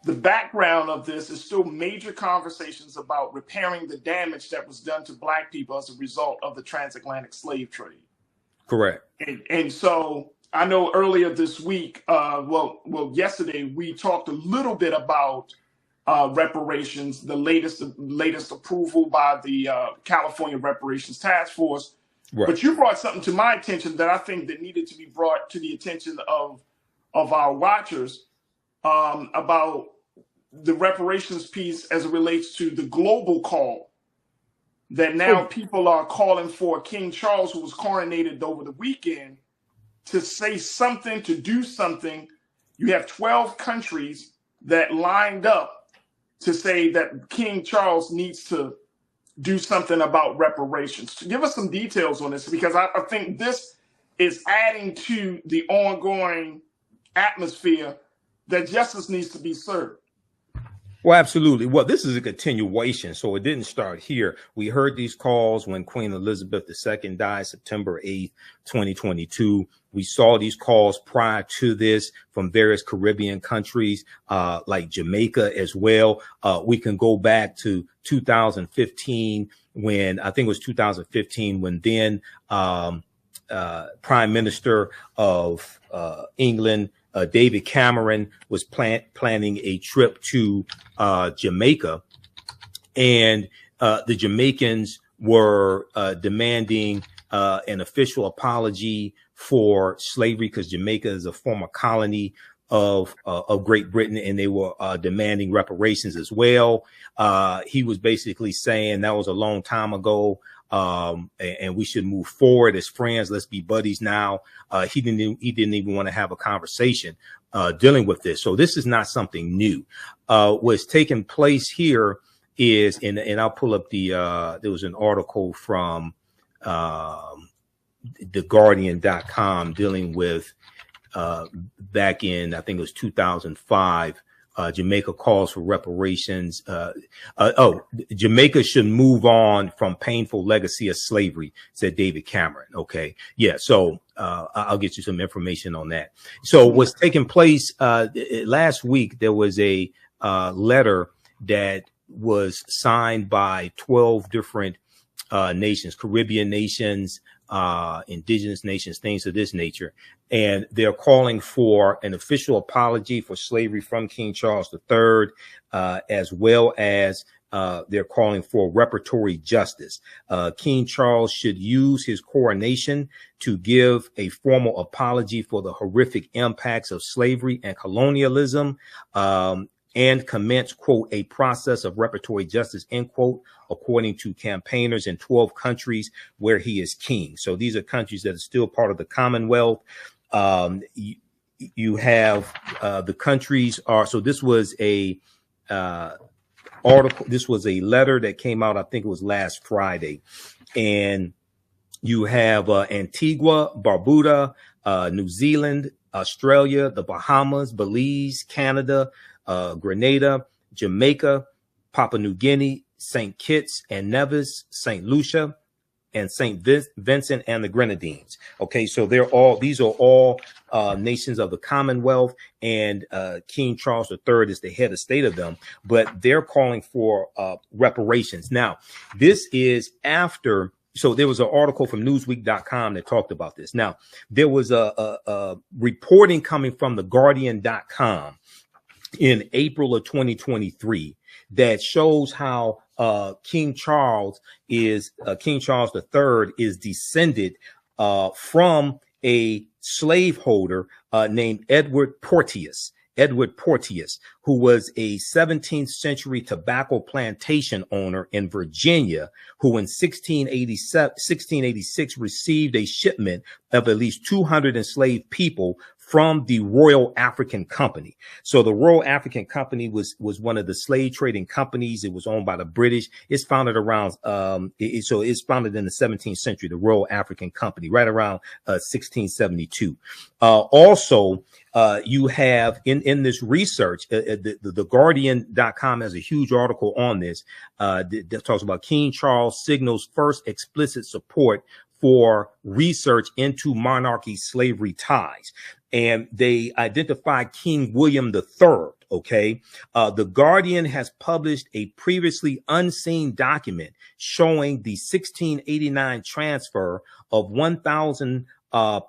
the background of this is still major conversations about repairing the damage that was done to Black people as a result of the transatlantic slave trade. Correct. And so I know earlier this week, yesterday we talked a little bit about reparations, the latest approval by the California Reparations Task Force. Right. But you brought something to my attention that I think that needed to be brought to the attention of our watchers, about the reparations piece as it relates to the global call that now people are calling for King Charles, who was coronated over the weekend, to say something, to do something. You have 12 countries that lined up to say that King Charles needs to do something about reparations. To give us some details on this, because I think this is adding to the ongoing atmosphere that justice needs to be served. Well, absolutely. Well, this is a continuation, so it didn't start here. We heard these calls when Queen Elizabeth II died, September 8th, 2022. We saw these calls prior to this from various Caribbean countries, like Jamaica as well. We can go back to 2015 when, I think it was 2015, when then Prime Minister of England, David Cameron, was planning a trip to Jamaica, and the Jamaicans were demanding an official apology for slavery, because Jamaica is a former colony of Great Britain, and they were demanding reparations as well. He was basically saying that was a long time ago, and we should move forward as friends. Let's be buddies now. He didn't even want to have a conversation dealing with this. So this is not something new. What's taking place here is, and I'll pull up there was an article from theguardian.com dealing with back in, I think it was 2005. Jamaica calls for reparations. Jamaica should move on from painful legacy of slavery, said David Cameron. Okay. Yeah. So I'll get you some information on that. So what's taking place last week, there was a letter that was signed by 12 different nations, Caribbean nations, indigenous nations, things of this nature. And they're calling for an official apology for slavery from King Charles III, as well as they're calling for reparatory justice. King Charles should use his coronation to give a formal apology for the horrific impacts of slavery and colonialism, and commence, quote, a process of reparatory justice, end quote, according to campaigners in 12 countries where he is king. So these are countries that are still part of the Commonwealth. You have the countries are, so this was a article, this was a letter that came out, I think it was last Friday. And you have Antigua, Barbuda, New Zealand, Australia, the Bahamas, Belize, Canada, Grenada, Jamaica, Papua New Guinea, St. Kitts and Nevis, St. Lucia, and St. Vincent and the Grenadines. Okay, so these are all nations of the Commonwealth, and King Charles III is the head of state of them, but they're calling for reparations. Now, this is after. So there was an article from Newsweek.com that talked about this. Now, there was a reporting coming from theguardian.com in April of 2023 that shows how King Charles III is descended from a slaveholder named Edward Porteous, who was a 17th century tobacco plantation owner in Virginia, who in 1686 received a shipment of at least 200 enslaved people from the Royal African Company. So the Royal African Company was one of the slave trading companies. It was owned by the British. It's founded around, it's founded in the 17th century, the Royal African Company, right around 1672. Also, you have in this research, the Guardian.com has a huge article on this that talks about King Charles signals first explicit support for research into monarchy slavery ties. and they identify King William III. Okay. The Guardian has published a previously unseen document showing the 1689 transfer of 1,000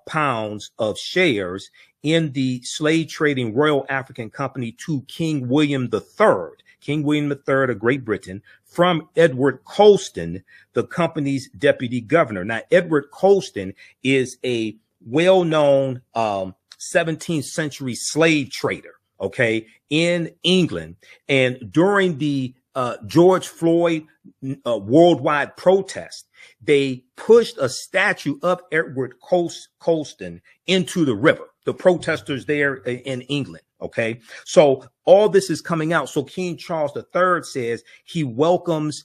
pounds of shares in the slave trading Royal African Company to King William III. King William III of Great Britain, from Edward Colston, the company's deputy governor. Now, Edward Colston is a well-known 17th century slave trader, okay, in England. And during the George Floyd worldwide protest, they pushed a statue of Edward Colston into the river, the protesters there in England. Okay, so all this is coming out. So King Charles III says he welcomes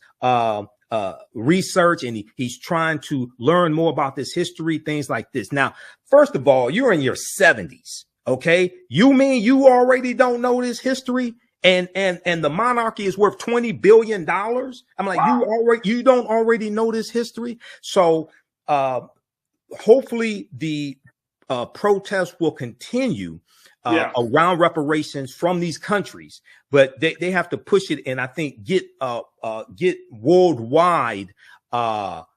research, and he's trying to learn more about this history, things like this. Now, first of all, you're in your 70s. Okay, you mean you already don't know this history? And the monarchy is worth $20 billion. I'm like, wow. You don't already know this history. So hopefully the protests will continue around reparations from these countries, but they have to push it, and I think get worldwide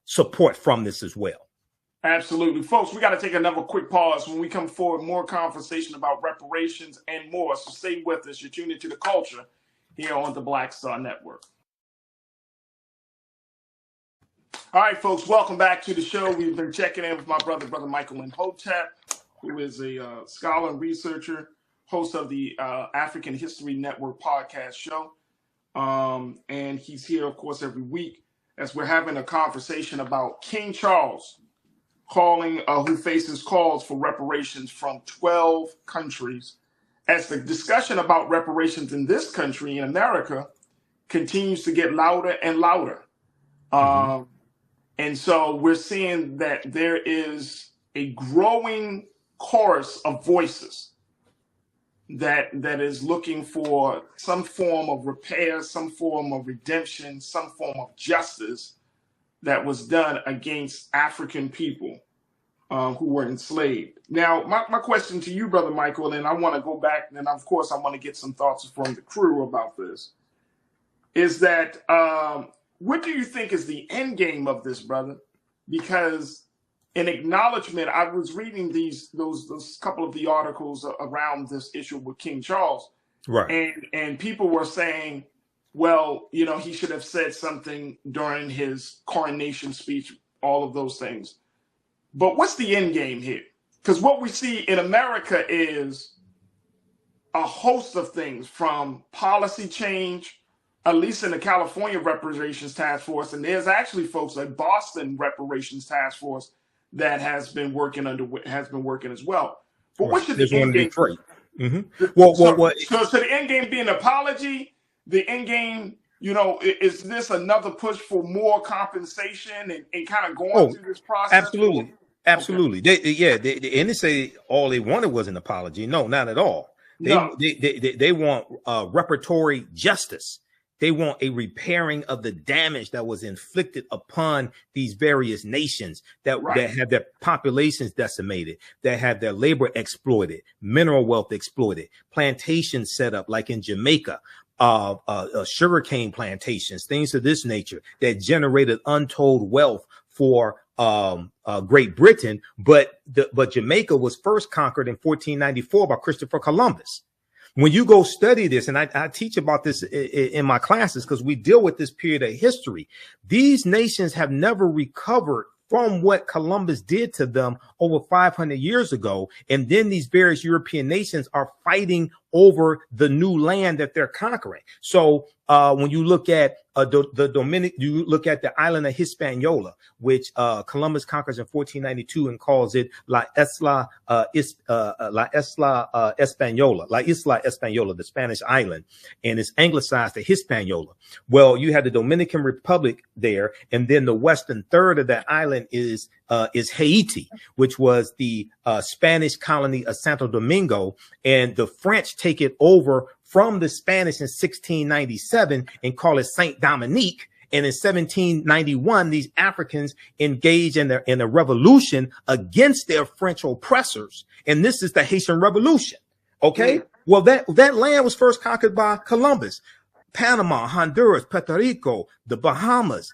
support from this as well. Absolutely. Folks, we got to take another quick pause. When we come forward, more conversation about reparations and more. So stay with us. You're tuned into The Culture here on the Black Star Network. All right, folks, welcome back to the show. We've been checking in with my brother Michael Imhotep, who is a scholar and researcher, host of the African History Network podcast show. And he's here, of course, every week as we're having a conversation about King Charles who faces calls for reparations from 12 countries, as the discussion about reparations in this country, in America, continues to get louder and louder. And so we're seeing that there is a growing chorus of voices that is looking for some form of repair, some form of redemption, some form of justice that was done against African people who were enslaved. Now, my question to you, Brother Michael, and I want to go back, and of course I want to get some thoughts from the crew about this, is that what do you think is the end game of this, brother? Because in acknowledgement, I was reading those couple of the articles around this issue with King Charles, right? And people were saying, well, he should have said something during his coronation speech, all of those things. But what's the end game here? Because what we see in America is a host of things, from policy change, at least in the California Reparations Task Force, and there's actually folks like Boston Reparations Task Force that has been working as well. But what should the end game? So the end game be an apology? The end game, is this another push for more compensation and kind of going through this process? Absolutely. Okay. They say all they wanted was an apology. No, not at all. They want reparatory justice. They want a repairing of the damage that was inflicted upon these various nations that have their populations decimated, that have their labor exploited, mineral wealth exploited, plantations set up like in Jamaica, sugarcane plantations, things of this nature that generated untold wealth for Great Britain. But Jamaica was first conquered in 1494 by Christopher Columbus. When you go study this, and I teach about this in my classes because we deal with this period of history, these nations have never recovered from what Columbus did to them over 500 years ago. And then these various European nations are fighting over the new land that they're conquering. So when you look at you look at the island of Hispaniola, which Columbus conquers in 1492 and calls it La Isla Española, the Spanish island, and it's anglicized to Hispaniola. Well, you have the Dominican Republic there, and then the western third of that island is Haiti, which was the Spanish colony of Santo Domingo, and the French take it over from the Spanish in 1697 and call it Saint Dominique. And in 1791, these Africans engaged in a revolution against their French oppressors. And this is the Haitian Revolution. Okay. Well, that land was first conquered by Columbus. Panama, Honduras, Puerto Rico, the Bahamas,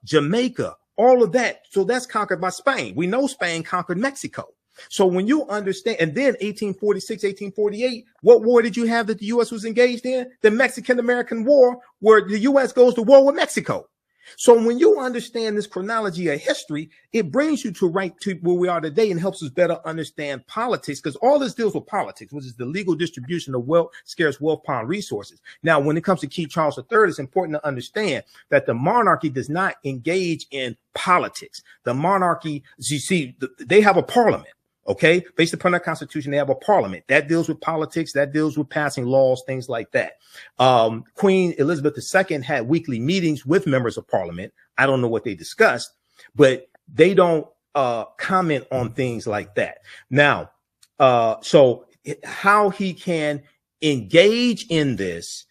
Jamaica, all of that. So that's conquered by Spain. We know Spain conquered Mexico. So when you understand, and then 1846, 1848, what war did you have that the U.S. was engaged in? The Mexican-American War, where the U.S. goes to war with Mexico. So when you understand this chronology of history, it brings you to right to where we are today and helps us better understand politics, because all this deals with politics, which is the legal distribution of scarce wealth upon resources. Now, when it comes to King Charles III, it's important to understand that the monarchy does not engage in politics. The monarchy, as you see, they have a parliament. Okay, based upon their constitution, they have a parliament that deals with politics, that deals with passing laws, things like that. Queen Elizabeth II had weekly meetings with members of parliament. I don't know what they discussed, but they don't comment on things like that. Now, so how he can engage in this,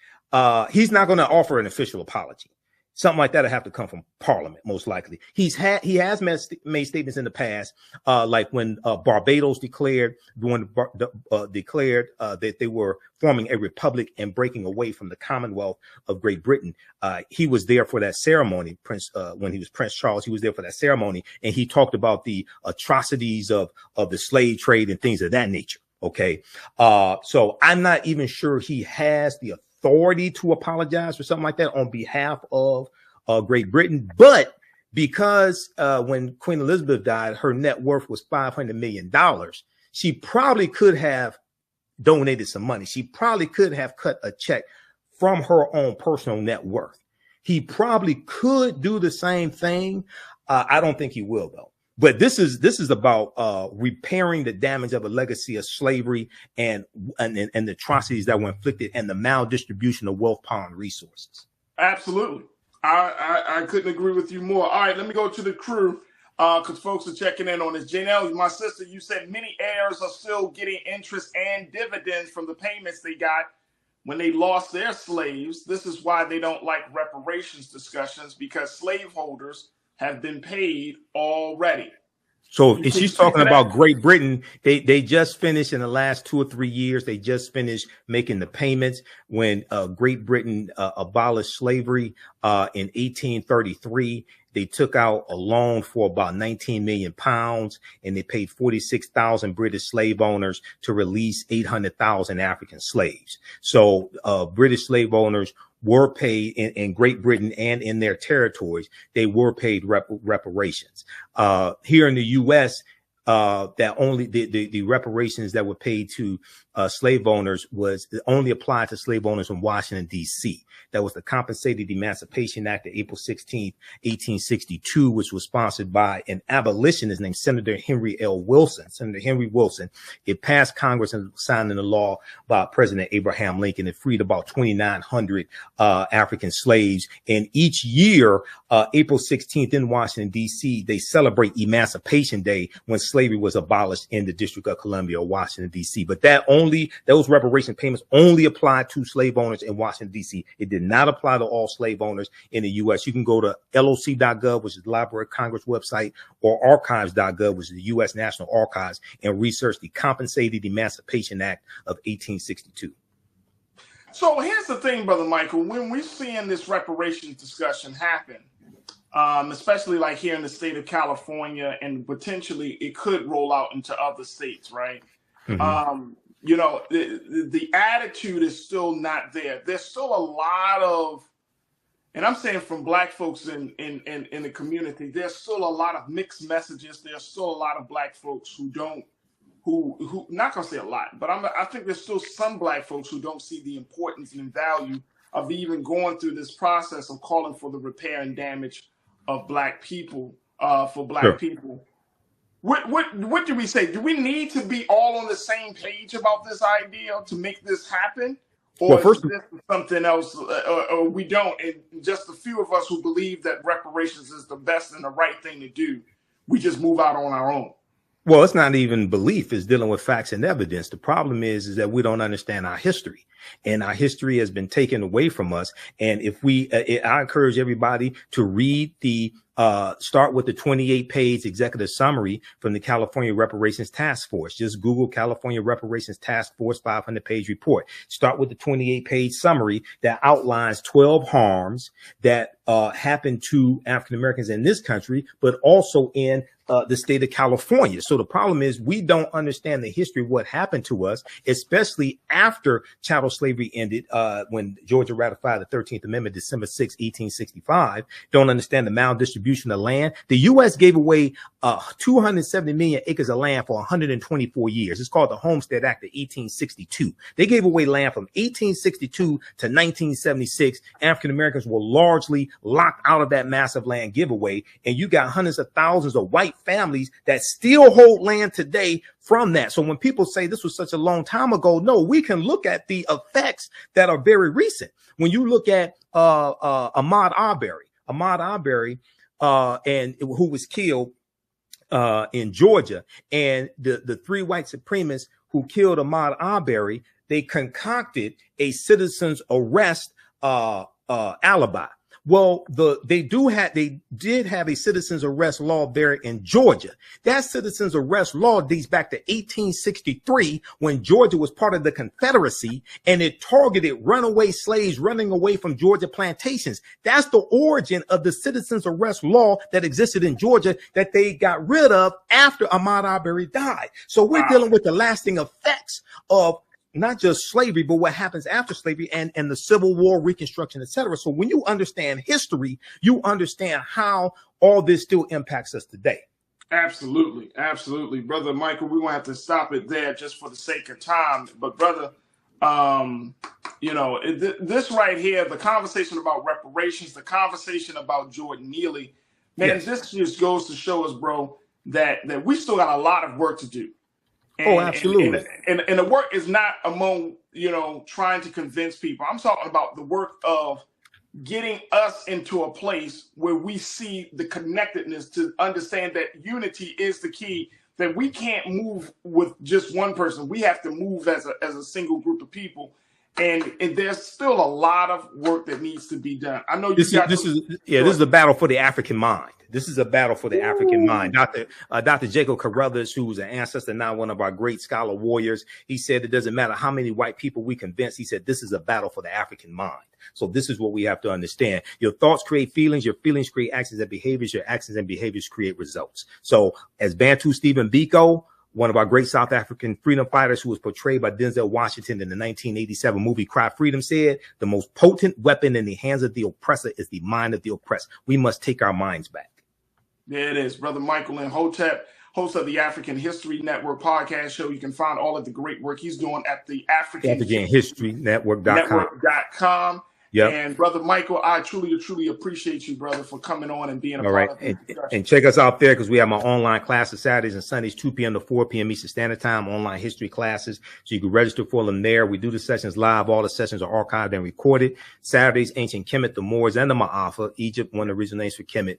he's not going to offer an official apology. Something like that will have to come from Parliament, most likely. He has made statements in the past, like when Barbados declared that they were forming a republic and breaking away from the Commonwealth of Great Britain. He was there for that ceremony. When he was Prince Charles, he was there for that ceremony, and he talked about the atrocities of the slave trade and things of that nature. Okay, so I'm not even sure he has the authority to apologize for something like that on behalf of Great Britain. But because when Queen Elizabeth died, her net worth was $500 million, she probably could have donated some money. She probably could have cut a check from her own personal net worth. He probably could do the same thing. I don't think he will, though. But this is about repairing the damage of a legacy of slavery and the atrocities that were inflicted and the maldistribution of wealth upon resources. Absolutely. I couldn't agree with you more. All right, let me go to the crew because folks are checking in on this. Janelle, my sister, you said many heirs are still getting interest and dividends from the payments they got when they lost their slaves. This is why they don't like reparations discussions, because slaveholders have been paid already. So if she's talking about Great Britain, they just finished in the last 2 or 3 years. They just finished making the payments when Great Britain abolished slavery in 1833. They took out a loan for about 19 million pounds, and they paid 46,000 British slave owners to release 800,000 African slaves. So British slave owners were paid in Great Britain and in their territories. They were paid reparations. Here in the U.S., that only the reparations that were paid to slave owners was only applied to slave owners in Washington, D.C. That was the Compensated Emancipation Act of April 16th, 1862, which was sponsored by an abolitionist named Senator Henry L. Wilson. Senator Henry Wilson. It passed Congress and signed into law by President Abraham Lincoln. It freed about 2,900 African slaves. And each year, April 16th in Washington, D.C., they celebrate Emancipation Day when slavery was abolished in the District of Columbia or Washington, D.C. But those reparation payments only applied to slave owners in Washington, D.C. It did not apply to all slave owners in the U.S. You can go to LOC.gov, which is the Library of Congress website, or archives.gov, which is the U.S. National Archives, and research the Compensated Emancipation Act of 1862. So here's the thing, Brother Michael, when we're seeing this reparations discussion happen, especially like here in the state of California, and potentially it could roll out into other states, right? Mm-hmm. The attitude is still not there. There's still a lot of, and I'm saying from Black folks in the community, there's still a lot of mixed messages. There's still a lot of Black folks who not gonna say a lot, but I think there's still some Black folks who don't see the importance and value of even going through this process of calling for the repair and damage of Black people, for Black people. What do we say? Do we need to be all on the same page about this idea to make this happen? Or is this something else, or we don't? And just a few of us who believe that reparations is the best and the right thing to do, we just move out on our own. Well, it's not even belief, it's dealing with facts and evidence. The problem is that we don't understand our history, and our history has been taken away from us. And if we, I encourage everybody to read start with the 28-page executive summary from the California Reparations Task Force. Just Google California Reparations Task Force 500-page report. Start with the 28-page summary that outlines 12 harms that happened to African Americans in this country, but also in the state of California. So the problem is we don't understand the history of what happened to us, especially after chattel slavery ended, when Georgia ratified the 13th Amendment, December 6, 1865. Don't understand the maldistribution of land. The U.S. gave away 270 million acres of land for 124 years. It's called the Homestead Act of 1862. They gave away land from 1862 to 1976. African Americans were largely locked out of that massive land giveaway. And you got hundreds of thousands of white families that still hold land today from that. So when people say this was such a long time ago, no, we can look at the effects that are very recent. When you look at Ahmaud Arbery, and who was killed in Georgia, and the three white supremacists who killed Ahmaud Arbery, they concocted a citizen's arrest alibi. Well, they did have a citizen's arrest law there in Georgia. That citizen's arrest law dates back to 1863, when Georgia was part of the Confederacy, and it targeted runaway slaves running away from Georgia plantations. That's the origin of the citizen's arrest law that existed in Georgia that they got rid of after Ahmaud Arbery died. So we're dealing with the lasting effects of not just slavery, but what happens after slavery and the Civil War, Reconstruction, etc. So when you understand history, you understand how all this still impacts us today. Absolutely. Absolutely. Brother Michael, we won't have to stop it there just for the sake of time. But brother, this right here, the conversation about reparations, the conversation about Jordan Neely, man, yes, this just goes to show us, bro, that we still got a lot of work to do. And, absolutely. And the work is not among, trying to convince people. I'm talking about the work of getting us into a place where we see the connectedness to understand that unity is the key, that we can't move with just one person. We have to move as a single group of people. And there's still a lot of work that needs to be done. I know this is a battle for the African mind. This is a battle for the African mind. Dr. Jacob Carruthers, who's an ancestor, now one of our great scholar warriors, he said it doesn't matter how many white people we convince. He said this is a battle for the African mind. So this is what we have to understand. Your thoughts create feelings. Your feelings create actions and behaviors. Your actions and behaviors create results. So as Bantu Stephen Biko, one of our great South African freedom fighters who was portrayed by Denzel Washington in the 1987 movie Cry Freedom, said, the most potent weapon in the hands of the oppressor is the mind of the oppressed. We must take our minds back. There it is. Brother Michael Imhotep, host of the African History Network podcast show. You can find all of the great work he's doing at the African History Network.com. Yep. And Brother Michael, I truly appreciate you, brother, for coming on and being a part of it. And check us out there, because we have my online classes Saturdays and Sundays, 2 p.m. to 4 p.m. Eastern Standard Time, online history classes. So you can register for them there. We do the sessions live. All the sessions are archived and recorded. Saturdays, Ancient Kemet, the Moors, and the Ma'afa. Egypt, one of the original names for Kemet.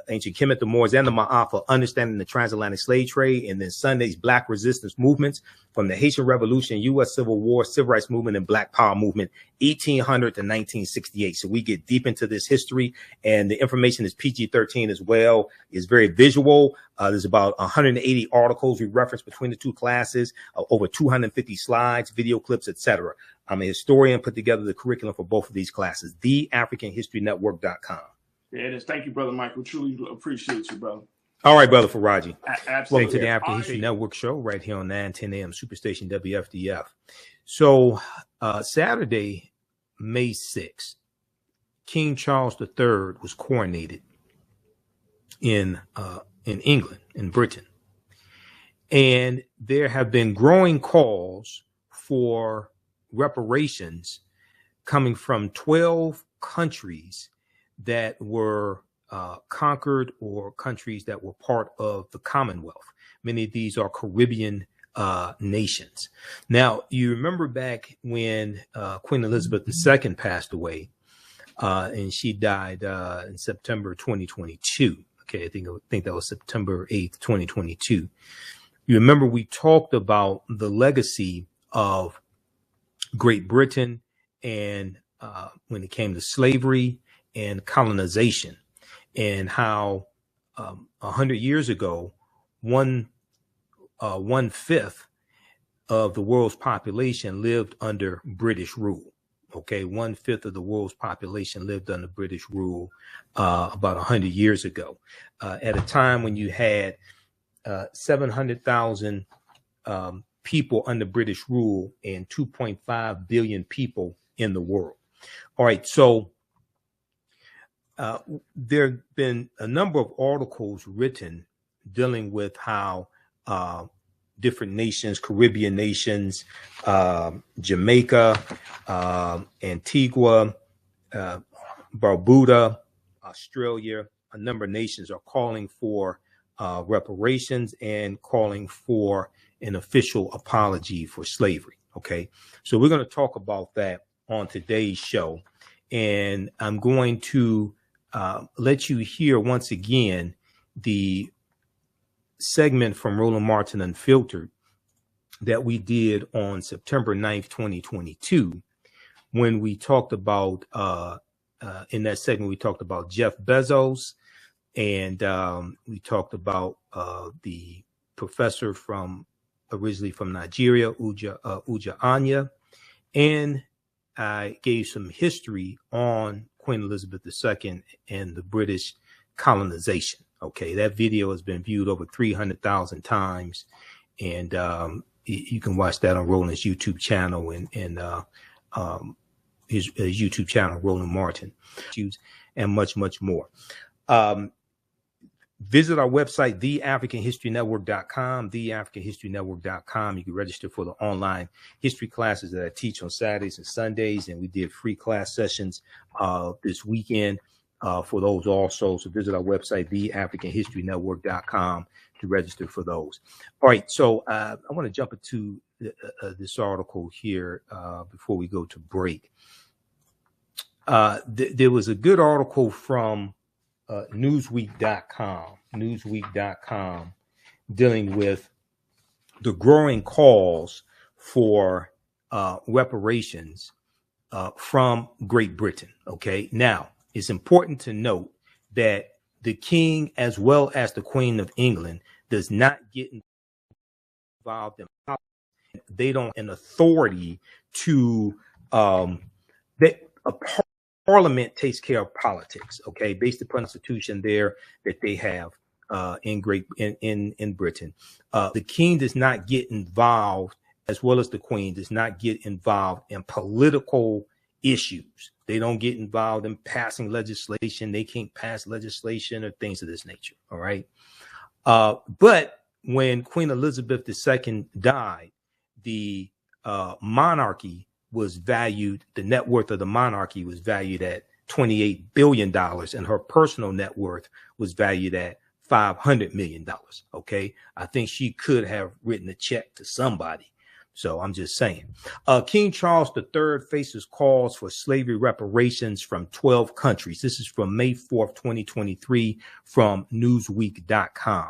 Ancient Kemet, the Moors, and the Ma'afa, understanding the transatlantic slave trade. And then Sundays, Black resistance movements from the Haitian Revolution, U.S. Civil War, Civil Rights Movement, and Black Power movement, 1800 to 1968. So we get deep into this history, and the information is PG-13 as well. It's very visual. There's about 180 articles we reference between the two classes, over 250 slides, video clips, etc. I'm a historian, put together the curriculum for both of these classes, theafricanhistorynetwork.com. There it is. Thank you, Brother Michael. Truly appreciate you, brother. All right, Brother Farajii. Absolutely. Welcome to the African History Network show right here on 910 AM Superstation WFDF. So Saturday, May 6th, King Charles III was coronated in England, in Britain. And there have been growing calls for reparations coming from 12 countries that were conquered, or countries that were part of the Commonwealth. Many of these are Caribbean nations. Now, you remember back when Queen Elizabeth II passed away, and she died in September 2022. Okay, I think that was September 8th, 2022. You remember we talked about the legacy of Great Britain and when it came to slavery and colonization, and how 100 years ago, one fifth of the world's population lived under British rule. Okay, 1/5 of the world's population lived under British rule about 100 years ago, at a time when you had 700,000 people under British rule and 2.5 billion people in the world. All right, so there have been a number of articles written dealing with how different nations, Caribbean nations, Jamaica, Antigua, Barbuda, Australia, a number of nations are calling for reparations and calling for an official apology for slavery. Okay, so we're going to talk about that on today's show, and I'm going to let you hear once again the segment from Roland Martin Unfiltered that we did on September 9th, 2022, when we talked about, in that segment, we talked about Jeff Bezos, and we talked about the professor originally from Nigeria, Uja Anya, and I gave some history on Queen Elizabeth II and the British colonization. Okay, that video has been viewed over 300,000 times, and you can watch that on Roland's YouTube channel and his YouTube channel, Roland Martin, and much, much more. Visit our website, theafricanhistorynetwork.com, theafricanhistorynetwork.com. You can register for the online history classes that I teach on Saturdays and Sundays, and we did free class sessions this weekend for those also. So visit our website, theafricanhistorynetwork.com, to register for those. All right, so I want to jump into this article here before we go to break. There was a good article from Newsweek.com, dealing with the growing calls for reparations from Great Britain. Okay, now it's important to note that the King, as well as the Queen of England, does not get involved in politics. They don't have an authority to Parliament takes care of politics, okay, based upon the constitution there that they have in Britain. The King does not get involved, as well as the Queen does not get involved in political issues. They don't get involved in passing legislation. They can't pass legislation or things of this nature. All right. But when Queen Elizabeth II died, the monarchy was valued, the net worth of the monarchy was valued at $28 billion, and her personal net worth was valued at $500 million. Okay. I think she could have written a check to somebody. So I'm just saying. King Charles III faces calls for slavery reparations from 12 countries. This is from May 4th, 2023, from Newsweek.com.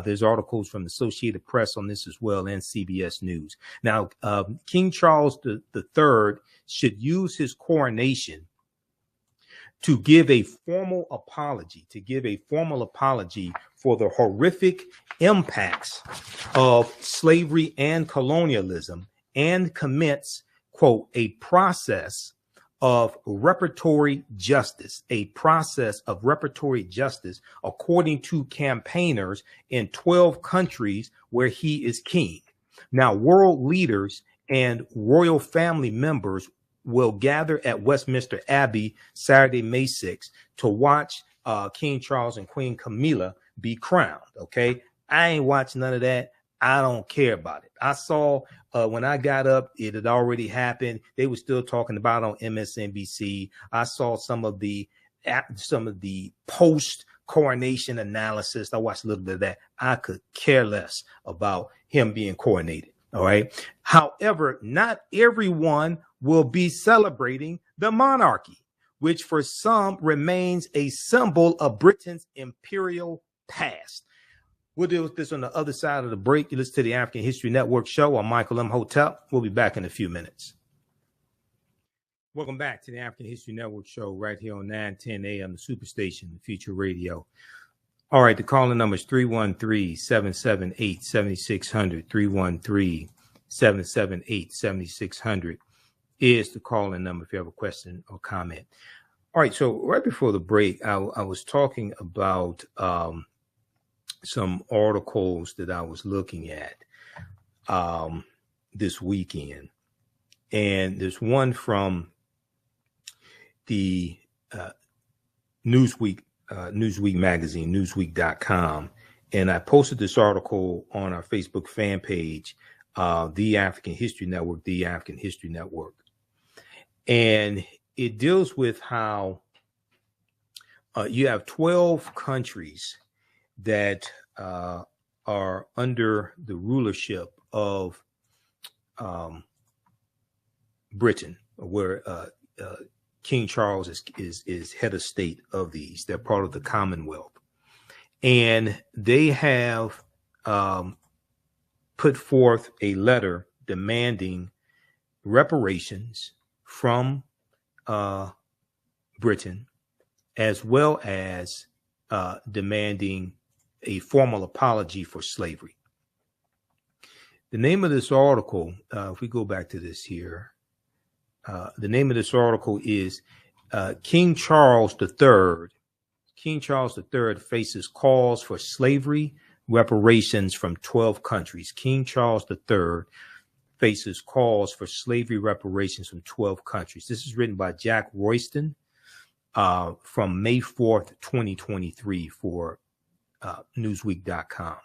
There's articles from the Associated Press on this as well, and CBS News. Now, King Charles III should use his coronation to give a formal apology, for the horrific impacts of slavery and colonialism, and commence, quote, a process of reparatory justice, according to campaigners in 12 countries where he is king. Now, world leaders and royal family members will gather at Westminster Abbey Saturday, May 6th, to watch King Charles and Queen Camilla be crowned. Okay, I ain't watching none of that. I don't care about it. I saw when I got up, it had already happened. They were still talking about it on MSNBC. I saw some of the post coronation analysis. I watched a little bit of that. I could care less about him being coronated. All right. However, not everyone will be celebrating the monarchy. which for some remains a symbol of Britain's imperial past. We'll deal with this on the other side of the break. You listen to the African History Network show. I'm Michael Imhotep. We'll be back in a few minutes. Welcome back to the African History Network show right here on 910 AM, the Superstation, the Future Radio. All right, the calling number is 313-778-7600. 313-778-7600 is the calling number if you have a question or comment. All right, so right before the break, I was talking about some articles that I was looking at this weekend. And there's one from the Newsweek magazine, newsweek.com. And I posted this article on our Facebook fan page, The African History Network, The African History Network. And it deals with how you have 12 countries that are under the rulership of Britain, where King Charles is head of state of these. They're part of the Commonwealth. And they have put forth a letter demanding reparations from Britain, as well as demanding a formal apology for slavery. The name of this article, if we go back to this here, the name of this article is King Charles III. King Charles III faces calls for slavery reparations from 12 countries. King Charles III faces calls for slavery reparations from 12 countries. This is written by Jack Royston from May 4th, 2023 for Newsweek.com.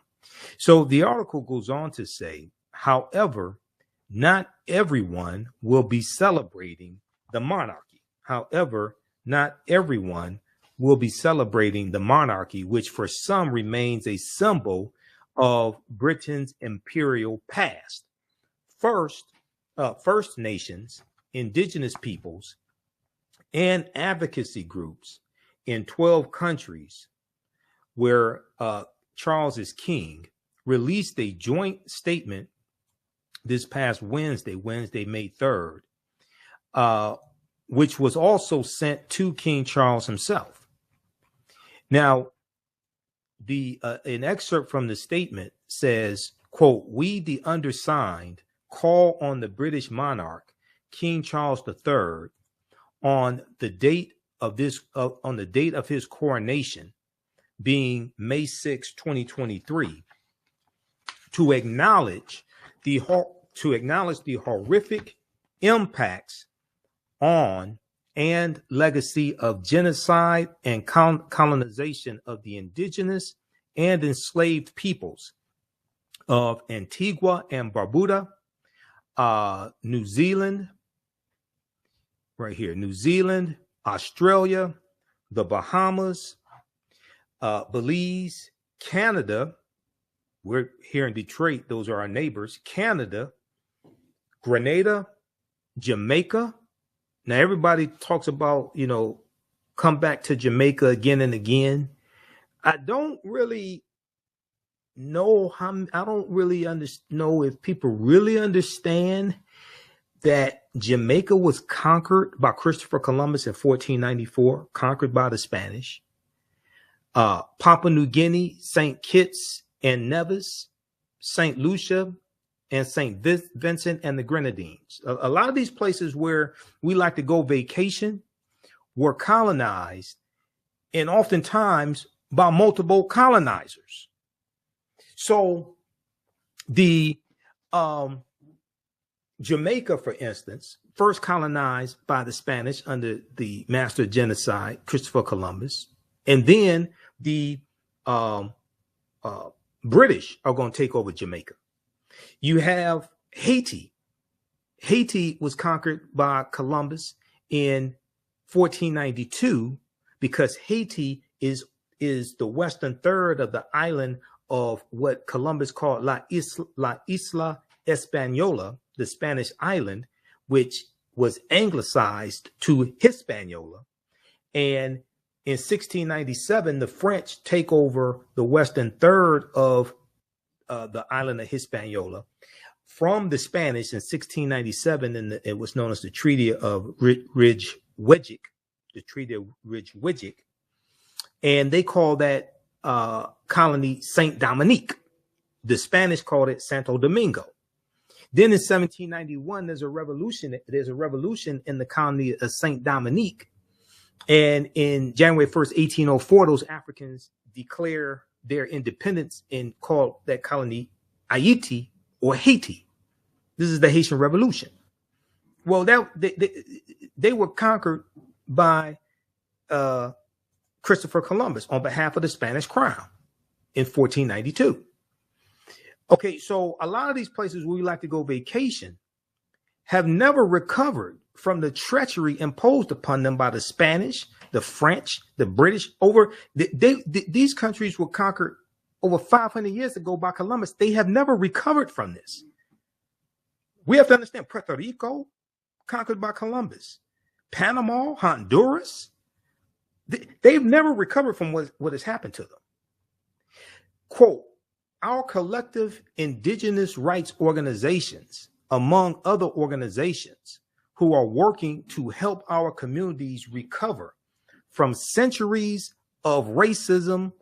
So the article goes on to say, however, not everyone will be celebrating the monarchy. However, not everyone will be celebrating the monarchy, which for some remains a symbol of Britain's imperial past. First Nations, indigenous peoples, and advocacy groups in 12 countries where Charles is king released a joint statement this past Wednesday, May 3rd, which was also sent to King Charles himself. Now, an excerpt from the statement says, quote, "We, the undersigned, call on the British monarch, King Charles III, on the date of his coronation, being May 6, 2023, to acknowledge the horrific impacts on and legacy of genocide and colonization of the indigenous and enslaved peoples of Antigua and Barbuda, New Zealand, right here, New Zealand, Australia, the Bahamas, Belize, Canada. We're here in Detroit. Those are our neighbors. Canada, Grenada, Jamaica. Now, everybody talks about, come back to Jamaica again and again. I don't really know know if people really understand that Jamaica was conquered by Christopher Columbus in 1494, conquered by the Spanish. Papua New Guinea, St. Kitts and Nevis, St. Lucia, and St. Vincent and the Grenadines. A lot of these places where we like to go vacation were colonized, and oftentimes by multiple colonizers. So the Jamaica, for instance, first colonized by the Spanish under the master of genocide, Christopher Columbus, and then the British are going to take over Jamaica. You have Haiti. Haiti was conquered by Columbus in 1492 because Haiti is the western third of the island of what Columbus called La Isla Española, the Spanish island, which was anglicized to Hispaniola. And in 1697, the French take over the western third of the island of Hispaniola from the Spanish in 1697, and it was known as the Treaty of Ridgewick, the Treaty of Ridgewick, and they call that colony Saint Dominique. The Spanish called it Santo Domingo. Then in 1791, there's a revolution. There's a revolution in the colony of Saint Dominique, and in January 1st, 1804, those Africans declare their independence and call that colony Haiti or Haiti. This is the Haitian Revolution. Well, they were conquered by Christopher Columbus on behalf of the Spanish crown in 1492. Okay, so a lot of these places where we like to go vacation have never recovered from the treachery imposed upon them by the Spanish, the French, the British. These countries were conquered over 500 years ago by Columbus. They have never recovered from this. We have to understand Puerto Rico, conquered by Columbus. Panama, Honduras, they've never recovered from what has happened to them. Quote, our collective indigenous rights organizations, among other organizations who are working to help our communities recover from centuries of racism,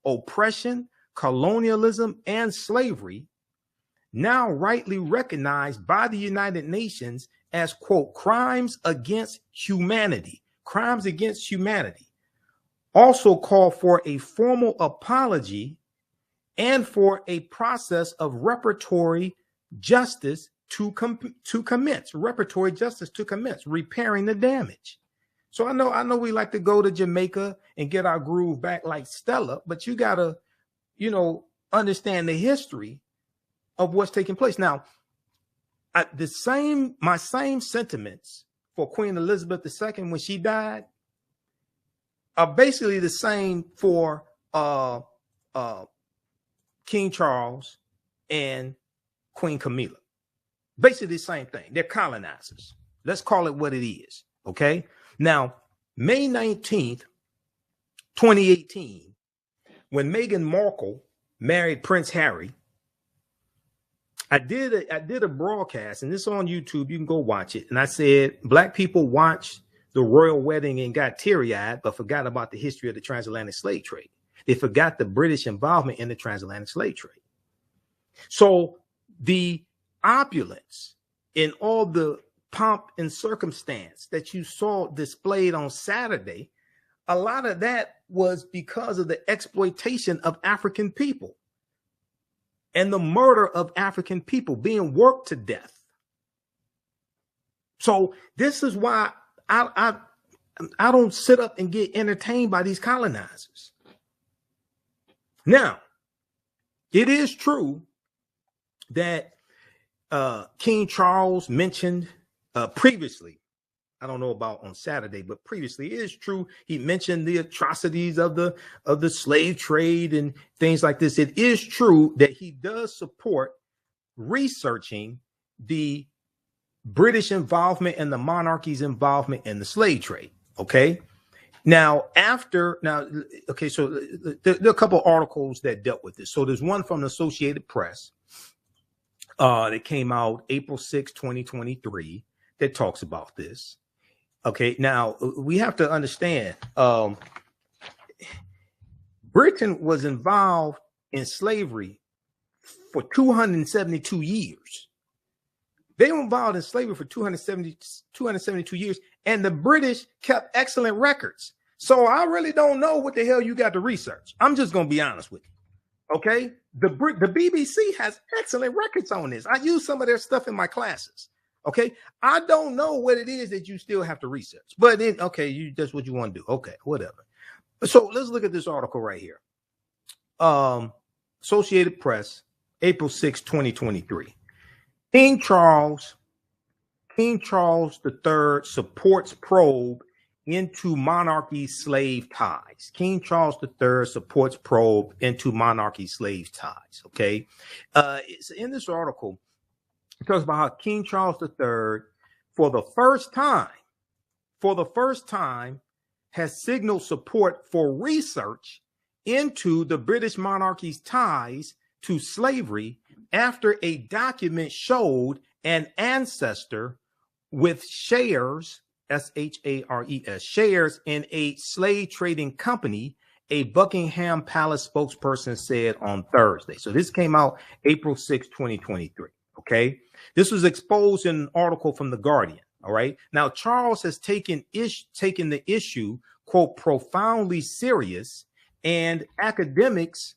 oppression, colonialism, and slavery, now rightly recognized by the United Nations as, quote, crimes against humanity, also call for a formal apology and for a process of reparatory justice to commence, repairing the damage. So I know we like to go to Jamaica and get our groove back like Stella, but you gotta, understand the history of what's taking place. Now, my same sentiments for Queen Elizabeth II when she died are basically the same for King Charles and Queen Camilla. Basically the same thing. They're colonizers. Let's call it what it is. Okay. Now, May 19th, 2018, when Meghan Markle married Prince Harry, I did a broadcast, and this is on YouTube. You can go watch it. And I said, Black people watched the royal wedding and got teary-eyed, but forgot about the history of the transatlantic slave trade. They forgot the British involvement in the transatlantic slave trade. So the opulence in all the pomp and circumstance that you saw displayed on Saturday, a lot of that was because of the exploitation of African people and the murder of African people being worked to death. So this is why I don't sit up and get entertained by these colonizers. Now, it is true that King Charles mentioned previously, I don't know about on Saturday, but previously it is true. He mentioned the atrocities of the slave trade and things like this. It is true that he does support researching the British involvement and the monarchy's involvement in the slave trade. Okay. So there are a couple of articles that dealt with this. So there's one from the Associated Press that came out April 6, 2023 that talks about this. Okay. Now we have to understand, Britain was involved in slavery for 272 years. They were involved in slavery for 272 years, and the British kept excellent records. So I really don't know what the hell you got to research. I'm just going to be honest with you. Okay. The BBC has excellent records on this. I use some of their stuff in my classes. Okay. I don't know what it is that you still have to research, but then, okay, that's what you want to do. Okay. Whatever. So let's look at this article right here. Associated Press, April 6, 2023. King Charles III supports probe into monarchy slave ties. King Charles III supports probe into monarchy slave ties. Okay. It's in this article. It talks about how King Charles III, for the first time, for the first time, has signaled support for research into the British monarchy's ties to slavery after a document showed an ancestor with shares, S-H-A-R-E-S, shares in a slave trading company, a Buckingham Palace spokesperson said on Thursday. So this came out April 6, 2023. Okay. This was exposed in an article from The Guardian. All right. Now, Charles has taken the issue, quote, profoundly serious, and academics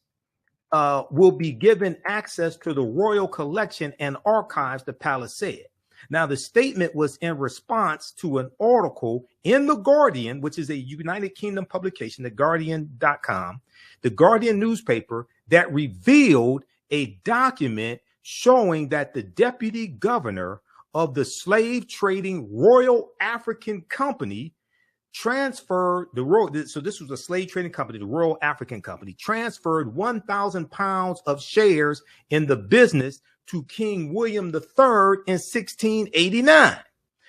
will be given access to the royal collection and archives, the palace said. Now, the statement was in response to an article in The Guardian, which is a United Kingdom publication, theguardian.com, the Guardian newspaper, that revealed a document showing that the deputy governor of the slave trading Royal African Company transferred so this was a slave trading company, the Royal African Company, transferred 1,000 pounds of shares in the business to King William III in 1689.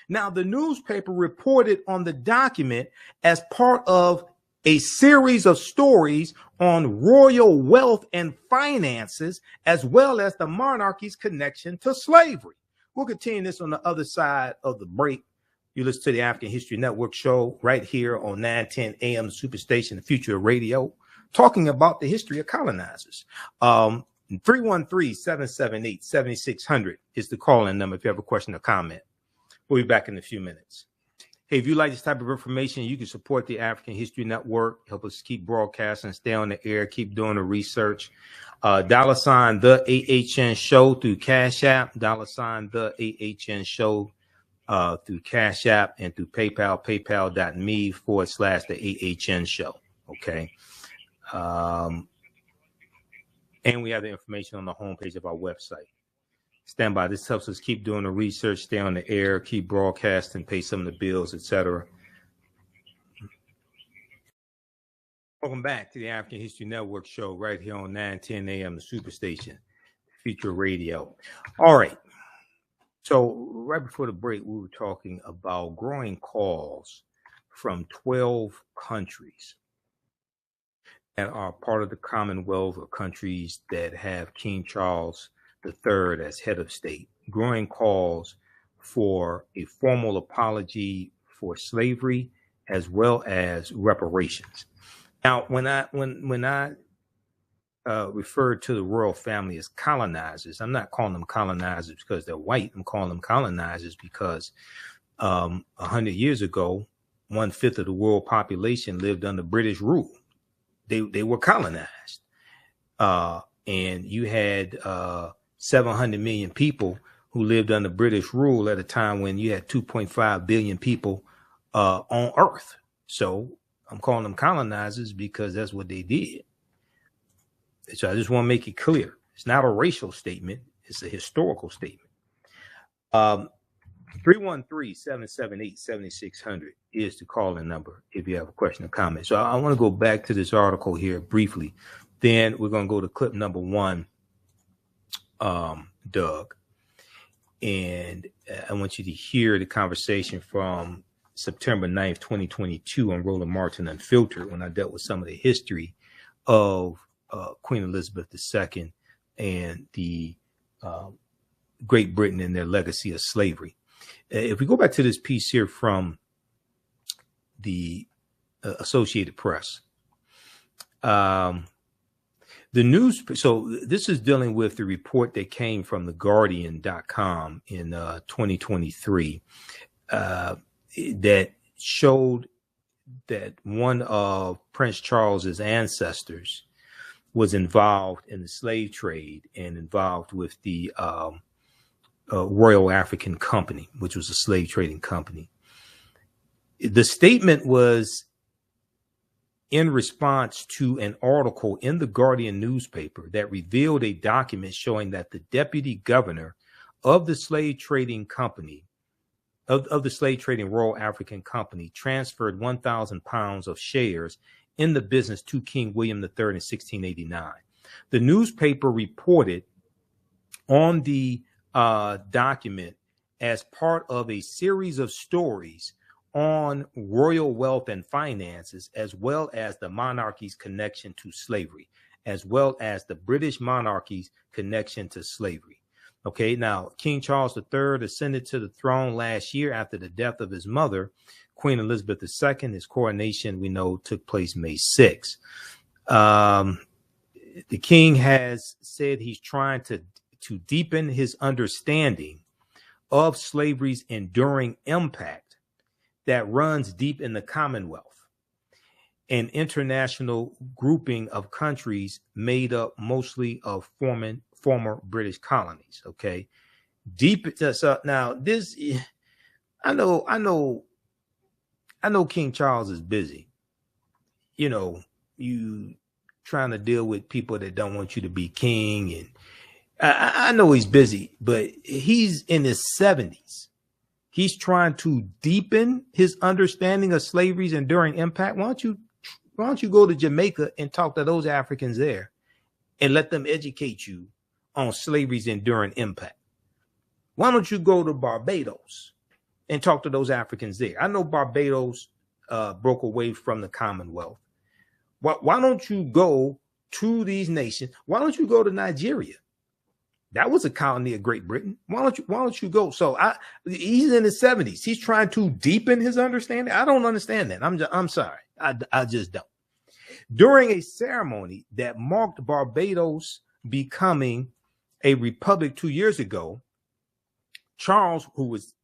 Now, the newspaper reported on the document as part of a series of stories on royal wealth and finances, as well as the monarchy's connection to slavery. We'll continue this on the other side of the break. You listen to the African History Network show right here on 910 AM Superstation, the future of radio, talking about the history of colonizers. 313-778-7600 is the call-in number if you have a question or comment. We'll be back in a few minutes. Hey, if you like this type of information, you can support the African History Network, help us keep broadcasting, stay on the air, keep doing the research. $ the AHN show through Cash App, $ the AHN show through Cash App, and through PayPal, paypal.me/the AHN show. Okay. And we have the information on the homepage of our website. Stand by. This helps us keep doing the research, stay on the air, keep broadcasting, pay some of the bills, etc. Welcome back to the African History Network show right here on 910 AM, the Superstation, Future Radio. All right. So right before the break, we were talking about growing calls from 12 countries that are part of the Commonwealth of countries that have King Charles III as head of state, growing calls for a formal apology for slavery as well as reparations. Now, when I refer to the royal family as colonizers, I'm not calling them colonizers because they're white. I'm calling them colonizers because 100 years ago, 1/5 of the world population lived under British rule. They were colonized, and you had 700 million people who lived under British rule at a time when you had 2.5 billion people on Earth. So I'm calling them colonizers because that's what they did. So I just want to make it clear. It's not a racial statement. It's a historical statement. 313-778-7600 is the call-in number if you have a question or comment. So I want to go back to this article here briefly. Then we're going to go to clip number 1, Doug. And I want you to hear the conversation from September 9th, 2022 on Roland Martin Unfiltered, when I dealt with some of the history of Queen Elizabeth II and the Great Britain and their legacy of slavery. If we go back to this piece here from the Associated Press, the news. So this is dealing with the report that came from theguardian.com in 2023 that showed that one of Prince Charles's ancestors was involved in the slave trade and involved with the Royal African Company, which was a slave trading company. The statement was in response to an article in the Guardian newspaper that revealed a document showing that the deputy governor of the slave trading company, of the slave trading Royal African Company, transferred 1,000 pounds of shares in the business to King William III in 1689. The newspaper reported on the document as part of a series of stories on royal wealth and finances, as well as the monarchy's connection to slavery, as well as the British monarchy's connection to slavery. Okay, now King Charles III ascended to the throne last year after the death of his mother, Queen Elizabeth II. His coronation, we know, took place May 6th. The king has said he's trying to deepen his understanding of slavery's enduring impact that runs deep in the Commonwealth, an international grouping of countries made up mostly of former British colonies. Okay, deep. So now this, I know King Charles is busy. You know, you trying to deal with people that don't want you to be king, and I know he's busy, but he's in his 70s. He's trying to deepen his understanding of slavery's enduring impact. Why don't you go to Jamaica and talk to those Africans there and let them educate you on slavery's enduring impact? Why don't you go to Barbados and talk to those Africans there? I know Barbados broke away from the Commonwealth. Why don't you go to these nations? Why don't you go to Nigeria? That was a colony of Great Britain. Why don't you go? So he's in his 70s. He's trying to deepen his understanding. I don't understand that. I'm sorry. I just don't. During a ceremony that marked Barbados becoming a republic 2 years ago, Charles, who was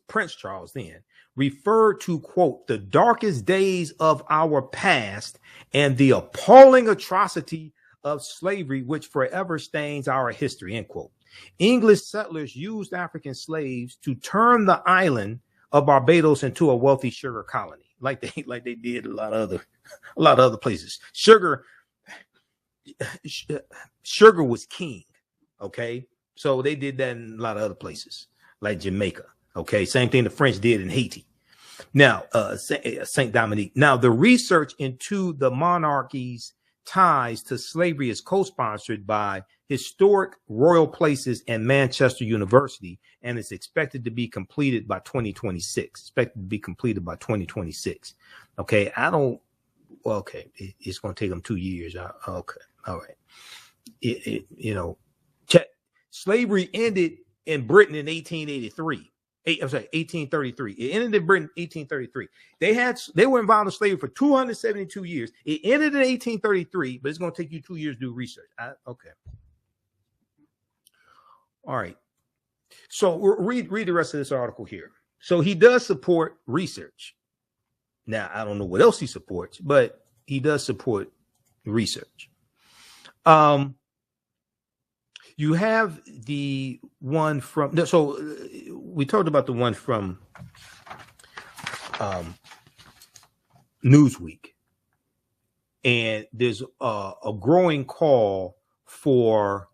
Prince Charles then, referred to, quote, the darkest days of our past and the appalling atrocity of slavery, which forever stains our history, end quote. English settlers used African slaves to turn the island of Barbados into a wealthy sugar colony, like they did a lot of other places. Sugar was king. Okay, so they did that in a lot of other places, like Jamaica. Okay, same thing the French did in Haiti. Now, Saint Dominique. Now, the research into the monarchy's ties to slavery is co-sponsored by Historic Royal Places and Manchester University, and it's expected to be completed by 2026. Okay, it's going to take them 2 years. Okay, all right. Check. Slavery ended in Britain in 1833. 1833. It ended in Britain in 1833. They were involved in slavery for 272 years. It ended in 1833, but it's going to take you 2 years to do research. Okay. All right. So read the rest of this article here. So he does support research. Now, I don't know what else he supports, but he does support research. You have the one from, so we talked about the one from Newsweek, and there's a growing call for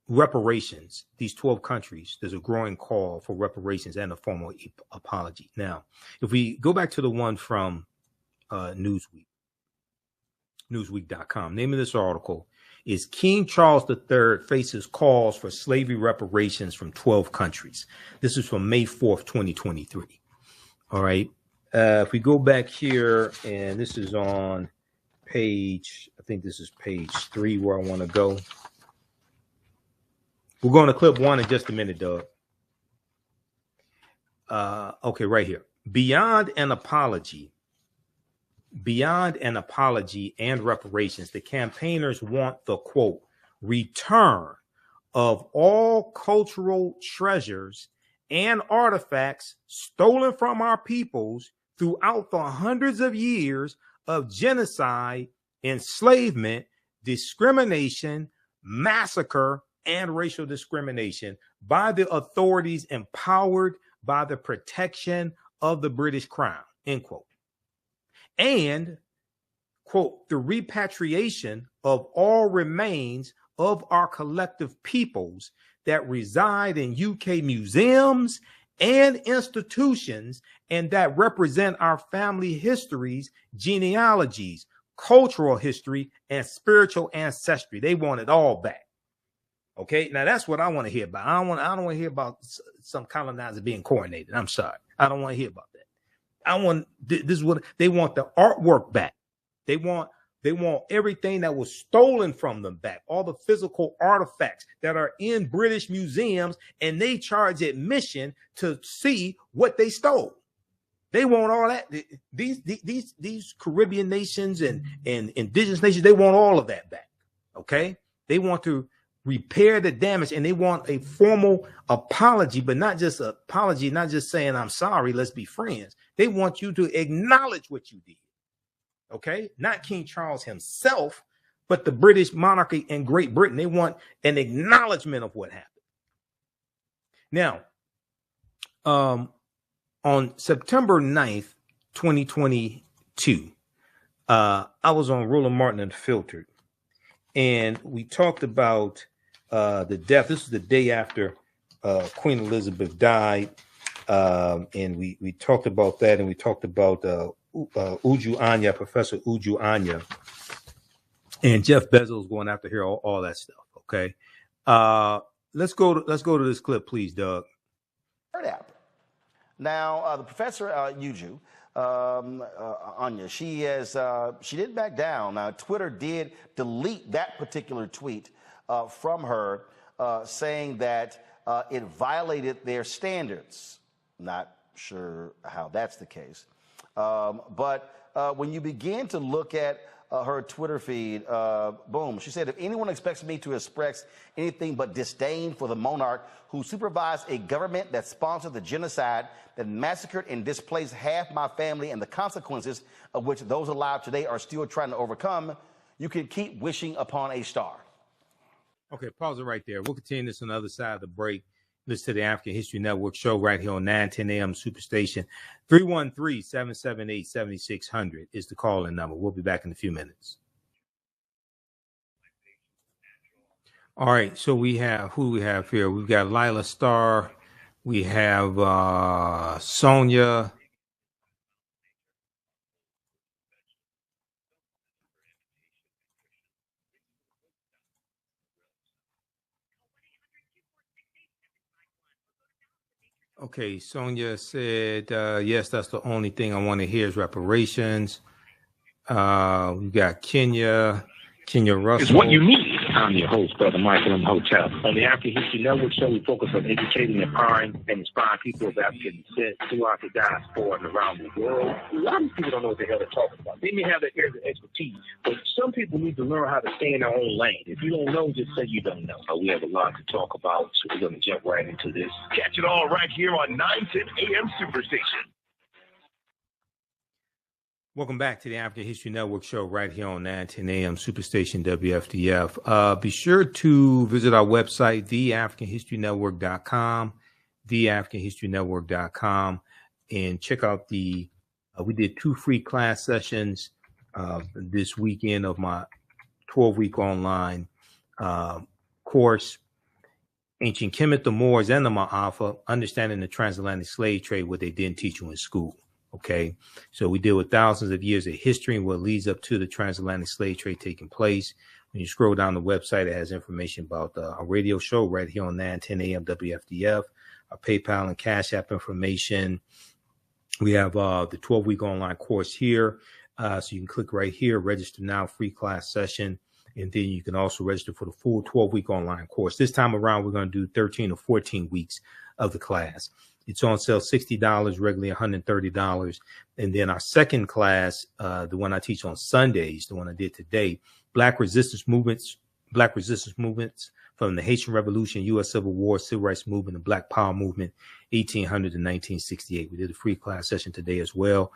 reparations. These 12 countries, there's a growing call for reparations and a formal apology. Now, if we go back to the one from Newsweek, newsweek.com, name of this article is King Charles III faces calls for slavery reparations from 12 countries. This is from May 4th, 2023. All right. If we go back here, and this is on page, I think this is page 3 where I want to go. We're going to clip 1 in just a minute, Doug. Okay, right here. Beyond an apology and reparations, the campaigners want the, quote, return of all cultural treasures and artifacts stolen from our peoples throughout the hundreds of years of genocide, enslavement, discrimination, massacre, and racial discrimination by the authorities empowered by the protection of the British Crown, end quote. And, quote, the repatriation of all remains of our collective peoples that reside in UK museums and institutions and that represent our family histories, genealogies, cultural history, and spiritual ancestry. They want it all back. Okay, now that's what I want to hear about. I don't want to hear about some colonizer being coronated. I'm sorry, I don't want to hear about that. I want this is what they want: the artwork back. They want everything that was stolen from them back, all the physical artifacts that are in British museums, and they charge admission to see what they stole. They want all that. These Caribbean nations and indigenous nations, they want all of that back. Okay, they want to repair the damage, and they want a formal apology, but not just an apology, not just saying I'm sorry, let's be friends. They want you to acknowledge what you did. Okay, not King Charles himself, but the British monarchy and Great Britain. They want an acknowledgement of what happened. Now, on September 9th, 2022, I was on Roland Martin Unfiltered, and we talked about the death. This is the day after Queen Elizabeth died, and we talked about that, and we talked about Uju Anya, Professor Uju Anya, and Jeff Bezos going after her, all that stuff. Okay, let's go to this clip, please, Doug. Now, the Professor Uju Anya, she didn't back down. Now, Twitter did delete that particular tweet from her, saying that it violated their standards. Not sure how that's the case. But when you begin to look at her Twitter feed, boom, she said, if anyone expects me to express anything but disdain for the monarch who supervised a government that sponsored the genocide that massacred and displaced half my family and the consequences of which those alive today are still trying to overcome, you can keep wishing upon a star. Okay, pause it right there. We'll continue this on the other side of the break. Listen to the African History Network show right here on 910 AM Superstation. 313-778-7600 is the call-in number. We'll be back in a few minutes. All right, so we have who we have here. We've got Lila Starr. We have Sonia. Okay, Sonia said, yes, that's the only thing I want to hear is reparations. We've got Kenya Russell. It's what you need. I'm your host, Brother Michael Imhotep. On the African History Network show, we focus on educating, empowering, and inspiring people of African descent throughout the diaspora and around the world. A lot of people don't know what the hell they're talking about. They may have their areas of expertise, but some people need to learn how to stay in their own lane. If you don't know, just say you don't know. We have a lot to talk about, so we're going to jump right into this. Catch it all right here on 910 AM Superstation. Welcome back to the African History Network show right here on 910 AM Superstation WFDF. Be sure to visit our website, theafricanhistorynetwork.com, theafricanhistorynetwork.com, and check out we did 2 free class sessions this weekend of my 12-week online course, Ancient Kemet, the Moors, and the Ma'afa, Understanding the Transatlantic Slave Trade, what they didn't teach you in school. Okay, so we deal with thousands of years of history and what leads up to the transatlantic slave trade taking place. When you scroll down the website, it has information about our radio show right here on 910 AM WFDF, our PayPal and Cash App information. We have the 12-week online course here. So you can click right here, register now, free class session. And then you can also register for the full 12-week online course. This time around, we're going to do 13 or 14 weeks of the class. It's on sale $60, regularly $130. And then our second class, the one I teach on Sundays, the one I did today, Black resistance movements from the Haitian Revolution, U.S. Civil War, Civil Rights Movement, and Black Power Movement, 1800 to 1968. We did a free class session today as well.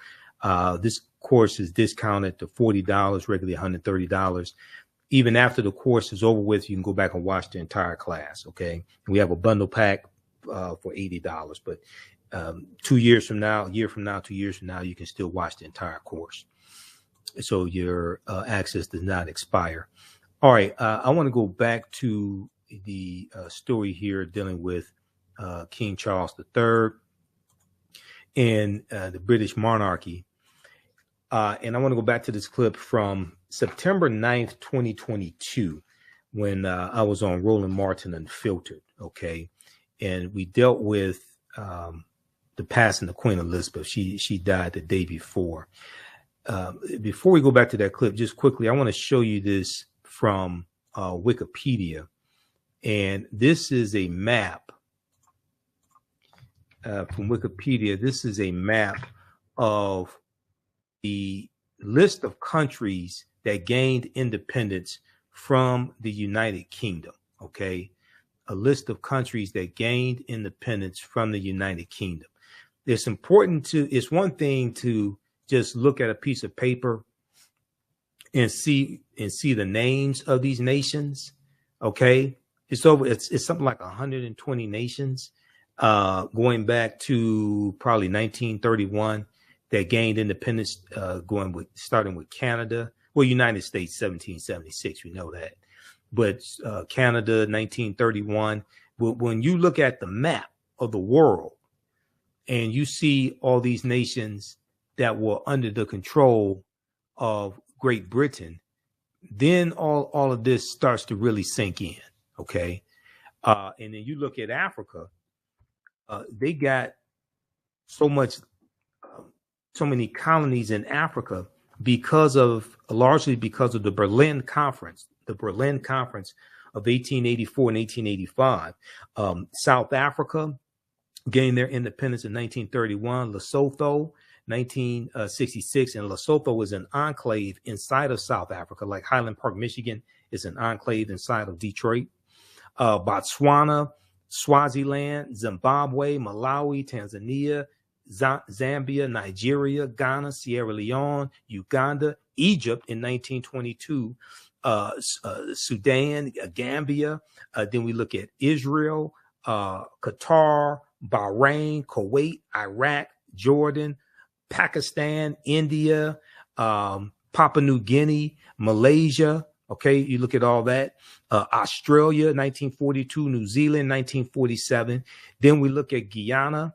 This course is discounted to $40, regularly $130. Even after the course is over with, you can go back and watch the entire class. Okay, we have a bundle pack for $80, but 2 years from now, a year from now, 2 years from now, you can still watch the entire course. So your access does not expire. All right, I want to go back to the story here dealing with King Charles III and the British monarchy. And I want to go back to this clip from September 9th, 2022, when I was on Roland Martin Unfiltered, okay? And we dealt with the passing of Queen Elizabeth. She died the day before. Before we go back to that clip, just quickly, I want to show you this from Wikipedia. And this is a map from Wikipedia. This is a map of the list of countries that gained independence from the United Kingdom, okay? A list of countries that gained independence from the United Kingdom. It's one thing to just look at a piece of paper and see the names of these nations, okay? It's something like 120 nations going back to probably 1931 that gained independence, starting with Canada. Well, United States, 1776, we know that. But Canada, 1931. But when you look at the map of the world and you see all these nations that were under the control of Great Britain, then all of this starts to really sink in, okay? And then you look at Africa, they got so many colonies in Africa largely because of the Berlin Conference of 1884 and 1885. South Africa gained their independence in 1931. Lesotho, 1966, and Lesotho is an enclave inside of South Africa, like Highland Park, Michigan is an enclave inside of Detroit. Botswana, Swaziland, Zimbabwe, Malawi, Tanzania, Zambia, Nigeria, Ghana, Sierra Leone, Uganda, Egypt in 1922, Sudan, Gambia. Then we look at Israel, Qatar, Bahrain, Kuwait, Iraq, Jordan, Pakistan, India, Papua New Guinea, Malaysia. Okay, you look at all that. Australia, 1942, New Zealand, 1947. Then we look at Guyana,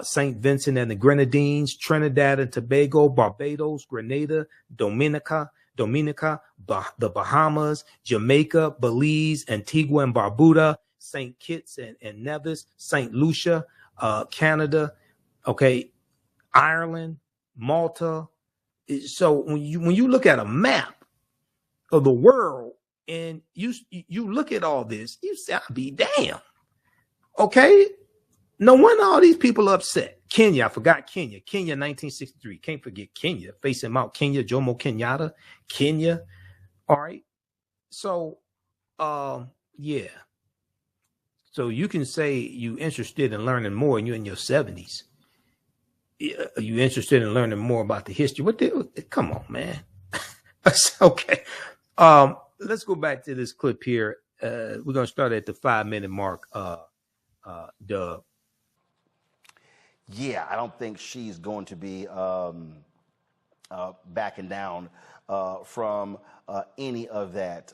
St. Vincent and the Grenadines, Trinidad and Tobago, Barbados, Grenada, Dominica, the Bahamas, Jamaica, Belize, Antigua and Barbuda, St. Kitts and Nevis, St. Lucia, Canada, okay, Ireland, Malta. So when you look at a map of the world and you look at all this, you say, I'll be damn. Okay. No wonder all these people are upset. Kenya, I forgot Kenya. Kenya, 1963. Can't forget Kenya. Facing Mount Kenya, Jomo Kenyatta. Kenya. All right. So, yeah. So you can say you interested in learning more and you're in your 70s. Are you interested in learning more about the history? Come on, man. Okay. Let's go back to this clip here. We're going to start at the 5-minute mark. Dub. Yeah, I don't think she's going to be backing down from any of that.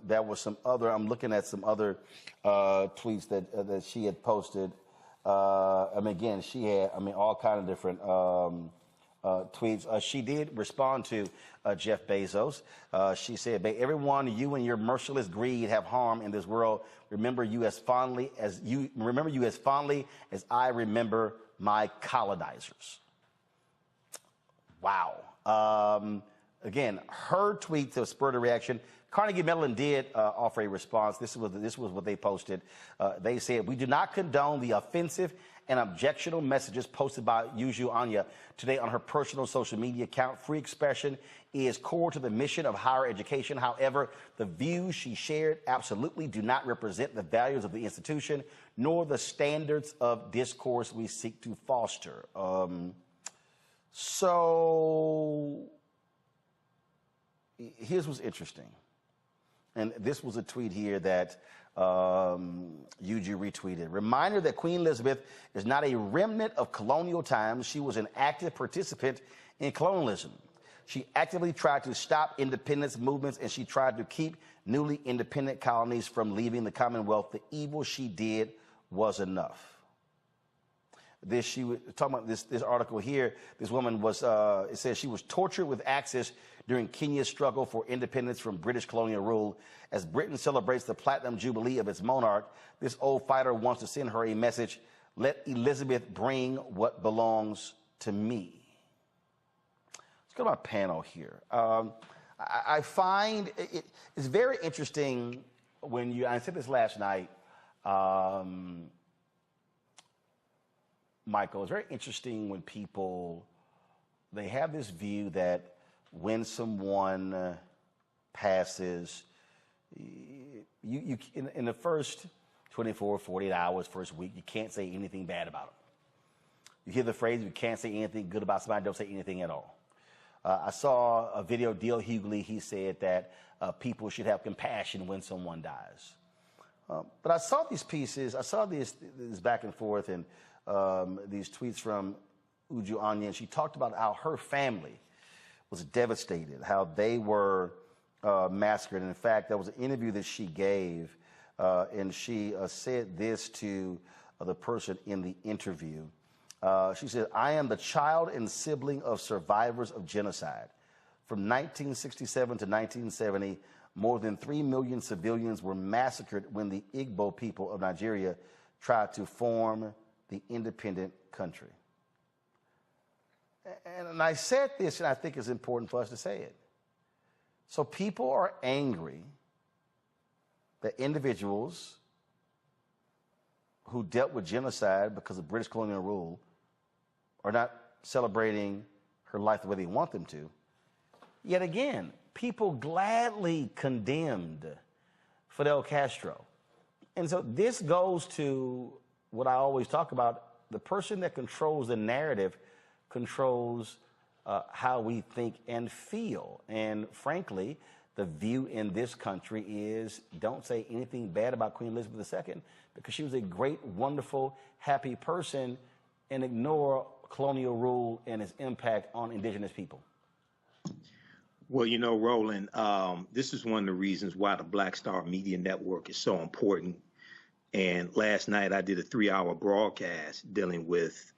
There was some other, I'm looking at some other tweets that she had posted. Again, she had, all kind of different tweets. She did respond to Jeff Bezos. She said, everyone you and your merciless greed have harmed in this world. Remember you as fondly as I remember my colonizers. Wow. Again, her tweets have spurred a reaction. Carnegie Mellon did offer a response. This was what they posted. They said, we do not condone the offensive and objectionable messages posted by Yuju Anya today on her personal social media account. Free expression is core to the mission of higher education. However, the views she shared absolutely do not represent the values of the institution, nor the standards of discourse we seek to foster. So here's what's interesting. And this was a tweet here that Yuju retweeted. Reminder that Queen Elizabeth is not a remnant of colonial times. She was an active participant in colonialism. She actively tried to stop independence movements, and she tried to keep newly independent colonies from leaving the Commonwealth. The evil she did was enough. She was talking about this article here. This woman was, it says she was tortured with axes during Kenya's struggle for independence from British colonial rule. As Britain celebrates the platinum jubilee of its monarch, this old fighter wants to send her a message: let Elizabeth bring what belongs to me. Let's go to my panel here. I find it's very interesting when I said this last night, Michael, it's very interesting when people, they have this view that when someone passes, you in the first 24, 48 hours, first week, you can't say anything bad about them. You hear the phrase, you can't say anything good about somebody, don't say anything at all. I saw a video, D.L. Hughley, he said that people should have compassion when someone dies. But I saw these pieces, I saw this back and forth, and these tweets from Uju Anya, and she talked about how her family was devastated, how they were massacred. And in fact, there was an interview that she gave, and she said this to the person in the interview. She said, I am the child and sibling of survivors of genocide. From 1967 to 1970, more than 3 million civilians were massacred when the Igbo people of Nigeria tried to form the independent country. And I said this, and I think it's important for us to say it. So people are angry that individuals who dealt with genocide because of British colonial rule are not celebrating her life the way they want them to. Yet again, people gladly condemned Fidel Castro. And so this goes to what I always talk about. The person that controls the narrative controls how we think and feel. And frankly, the view in this country is don't say anything bad about Queen Elizabeth II because she was a great, wonderful, happy person, and ignore colonial rule and its impact on indigenous people. Well, you know, Roland, this is one of the reasons why the Black Star Media Network is so important. And last night I did a 3-hour broadcast dealing with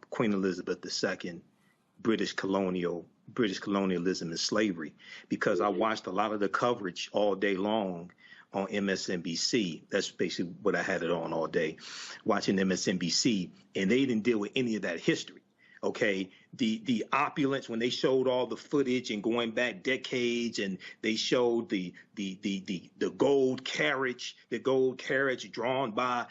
Queen Elizabeth II, British colonialism and slavery, because I watched a lot of the coverage all day long on MSNBC. That's basically what I had it on all day, watching MSNBC, and they didn't deal with any of that history. Okay, the opulence, when they showed all the footage and going back decades, and they showed the gold carriage, drawn by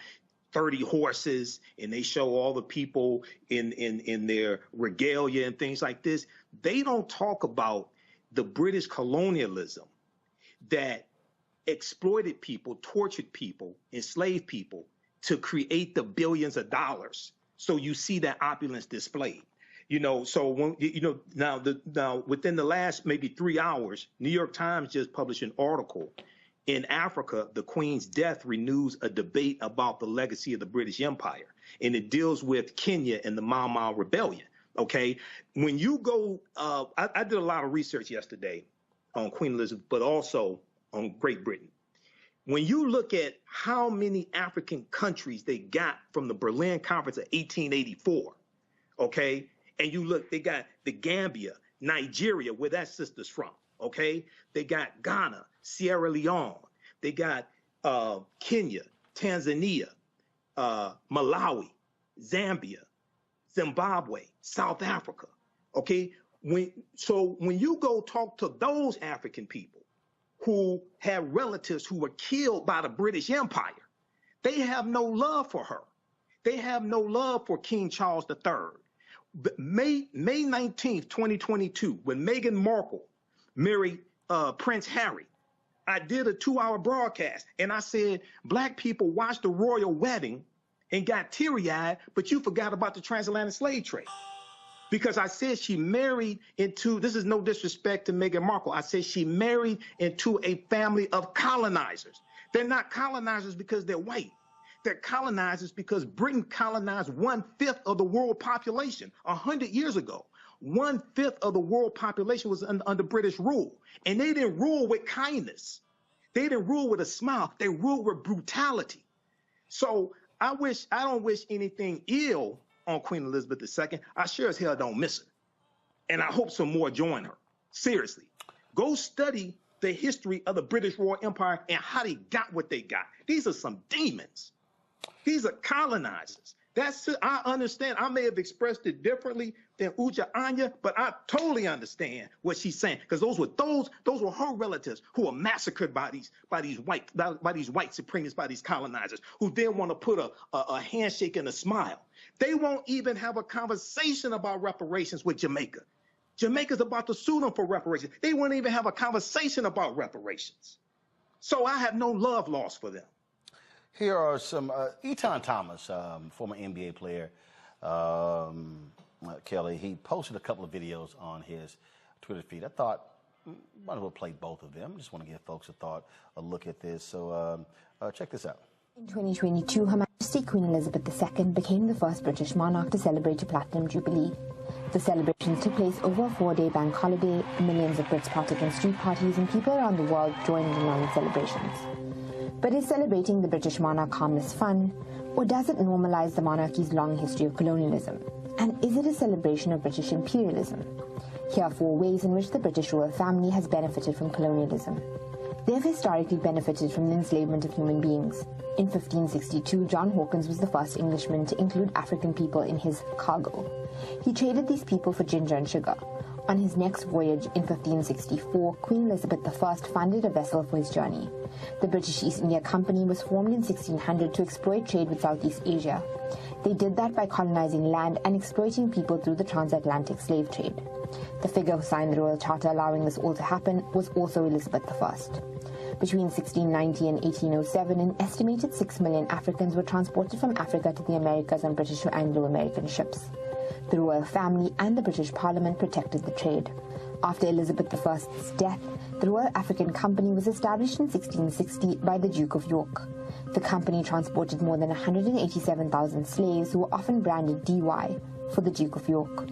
30 horses, and they show all the people in their regalia and things like this. They don't talk about the British colonialism that exploited people, tortured people, enslaved people to create the billions of dollars. So you see that opulence displayed, you know. So when now within the last maybe 3 hours, New York Times just published an article. In Africa, the Queen's death renews a debate about the legacy of the British Empire, and it deals with Kenya and the Mau Mau Rebellion. Okay, when you go, I did a lot of research yesterday on Queen Elizabeth, but also on Great Britain. When you look at how many African countries they got from the Berlin Conference of 1884, okay, and you look, they got the Gambia, Nigeria, where that sister's from, okay, they got Ghana, Sierra Leone, they got Kenya, Tanzania, Malawi, Zambia, Zimbabwe, South Africa, okay. When you go talk to those African people who have relatives who were killed by the British Empire, they have no love for her. They have no love for King Charles III. But May 19th, 2022, when Meghan Markle married Prince Harry, I did a 2-hour broadcast, and I said, Black people watched the royal wedding and got teary-eyed, but you forgot about the transatlantic slave trade. Because I said she married into, this is no disrespect to Meghan Markle, I said she married into a family of colonizers. They're not colonizers because they're white. They're colonizers because Britain colonized 1/5 of the world population 100 years ago. 1/5 of the world population was under British rule. And they didn't rule with kindness. They didn't rule with a smile. They ruled with brutality. So I don't wish anything ill on Queen Elizabeth II, I sure as hell don't miss her. And I hope some more join her. Seriously. Go study the history of the British Royal Empire and how they got what they got. These are some demons. These are colonizers. I understand. I may have expressed it differently than Uja Anya, but I totally understand what she's saying, because those were her relatives who were massacred by these white supremacists, by these colonizers, who then want to put a handshake and a smile. They won't even have a conversation about reparations with Jamaica. Jamaica's about to sue them for reparations. They won't even have a conversation about reparations. So I have no love lost for them. Here are some, Eton Thomas, former NBA player, Kelly, he posted a couple of videos on his Twitter feed. I thought, might as well play both of them. Just want to give folks a look at this. So check this out. In 2022, Her Majesty Queen Elizabeth II became the first British monarch to celebrate a Platinum Jubilee. The celebrations took place over a 4-day bank holiday. Millions of Brits partook in street parties, and people around the world joined in on the celebrations. But is celebrating the British monarch harmless fun, or does it normalize the monarchy's long history of colonialism? And is it a celebration of British imperialism? Here are 4 ways in which the British royal family has benefited from colonialism. They have historically benefited from the enslavement of human beings. In 1562, John Hawkins was the first Englishman to include African people in his cargo. He traded these people for ginger and sugar. On his next voyage in 1564, Queen Elizabeth I funded a vessel for his journey. The British East India Company was formed in 1600 to exploit trade with Southeast Asia. They did that by colonizing land and exploiting people through the transatlantic slave trade. The figure who signed the Royal Charter allowing this all to happen was also Elizabeth I. Between 1690 and 1807, an estimated 6 million Africans were transported from Africa to the Americas on British or Anglo-American ships. The royal family and the British Parliament protected the trade. After Elizabeth I's death, the Royal African Company was established in 1660 by the Duke of York. The company transported more than 187,000 slaves who were often branded DY for the Duke of York.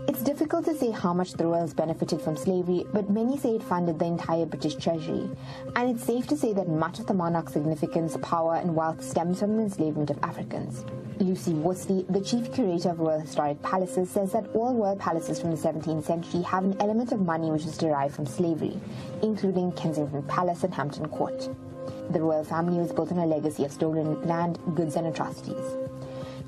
It's difficult to say how much the royals benefited from slavery, but many say it funded the entire British treasury. And it's safe to say that much of the monarch's significance, power, and wealth stems from the enslavement of Africans. Lucy Worsley, the chief curator of Royal Historic Palaces, says that all royal palaces from the 17th century have an element of money which is derived from slavery, including Kensington Palace and Hampton Court. The royal family was built on a legacy of stolen land, goods, and atrocities.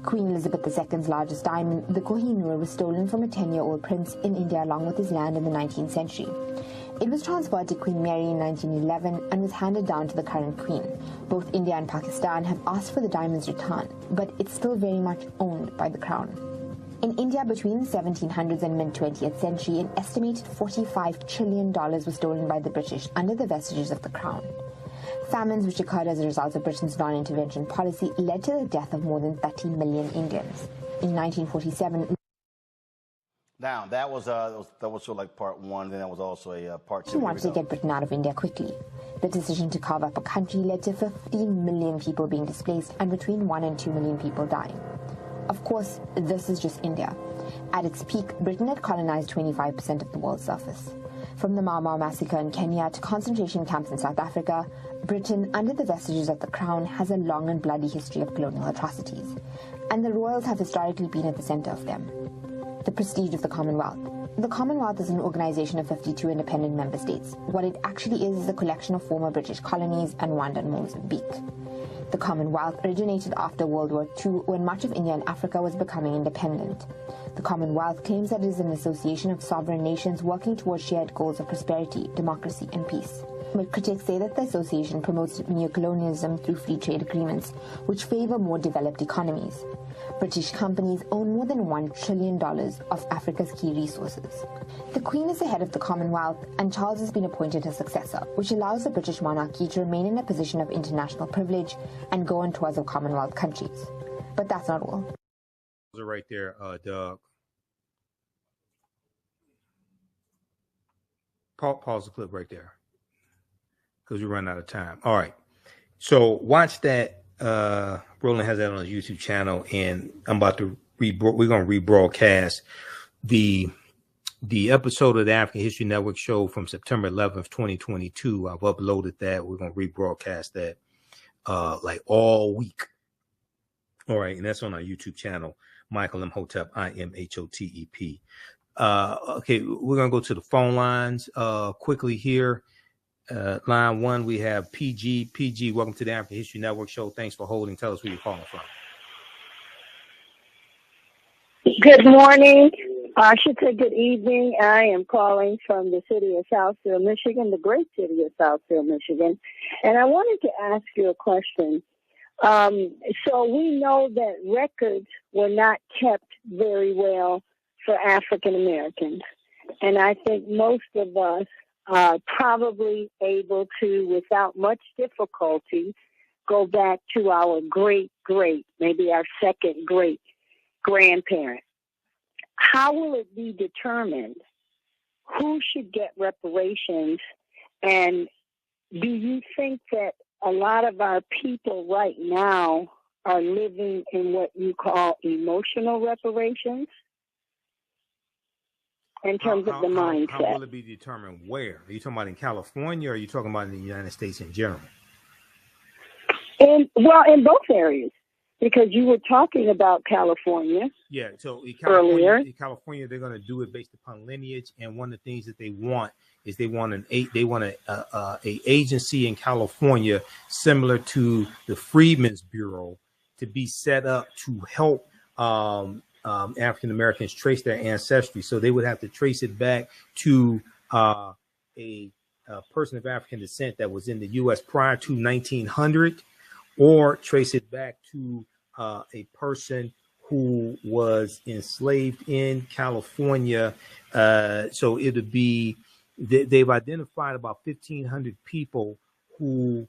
Queen Elizabeth II's largest diamond, the Kohinoor, was stolen from a 10-year-old prince in India along with his land in the 19th century. It was transferred to Queen Mary in 1911 and was handed down to the current queen. Both India and Pakistan have asked for the diamond's return, but it's still very much owned by the crown. In India, between the 1700s and mid-20th century, an estimated $45 trillion was stolen by the British under the vestiges of the crown. Famines which occurred as a result of Britain's non-intervention policy led to the death of more than 30 million Indians. In 1947... Now, that was sort of like part 1, then that was also a part 2. She wanted to get Britain out of India quickly. The decision to carve up a country led to 15 million people being displaced and between 1 and 2 million people dying. Of course, this is just India. At its peak, Britain had colonized 25% of the world's surface. From the Mau Mau massacre in Kenya to concentration camps in South Africa, Britain, under the vestiges of the crown, has a long and bloody history of colonial atrocities. And the royals have historically been at the center of them. The prestige of the Commonwealth. The Commonwealth is an organization of 52 independent member states. What it actually is a collection of former British colonies and Rwanda and Mozambique. The Commonwealth originated after World War II, when much of India and Africa was becoming independent. The Commonwealth claims that it is an association of sovereign nations working towards shared goals of prosperity, democracy, and peace. But critics say that the association promotes neocolonialism through free trade agreements, which favor more developed economies. British companies own more than $1 trillion of Africa's key resources. The Queen is the head of the Commonwealth, and Charles has been appointed her successor, which allows the British monarchy to remain in a position of international privilege and go on tours of Commonwealth countries. But that's not all. Right there, Doug. Pause the clip right there, because we run out of time. All right. So watch that. Roland has that on his YouTube channel, and I'm about to we're going to rebroadcast the episode of the African History Network show from September 11th, 2022. I've uploaded that. We're going to rebroadcast that like all week. All right, and that's on our YouTube channel, Michael Imhotep, Imhotep. Okay, we're gonna go to the phone lines quickly here. Line one, we have PG. PG, welcome to the African History Network show. Thanks for holding. Tell us where you're calling from. Good morning. I should say good evening. I am calling from the city of Southfield, Michigan, the great city of Southfield, Michigan. And I wanted to ask you a question. So we know that records were not kept very well for African Americans. And I think most of us are probably able to, without much difficulty, go back to our great, maybe our second great grandparent. How will it be determined who should get reparations? And do you think that a lot of our people right now are living in what you call emotional reparations in terms of the mindset? How will it be determined where? Are you talking about in California or are you talking about in the United States in general? In both areas. Because you were talking about California. Yeah, so in California, they're going to do it based upon lineage, and one of the things that they want is they want an agency in California similar to the Freedmen's Bureau to be set up to help African Americans trace their ancestry. So they would have to trace it back to a person of African descent that was in the U.S. prior to 1900. Or trace it back to a person who was enslaved in California. So it would be, they've identified about 1,500 people who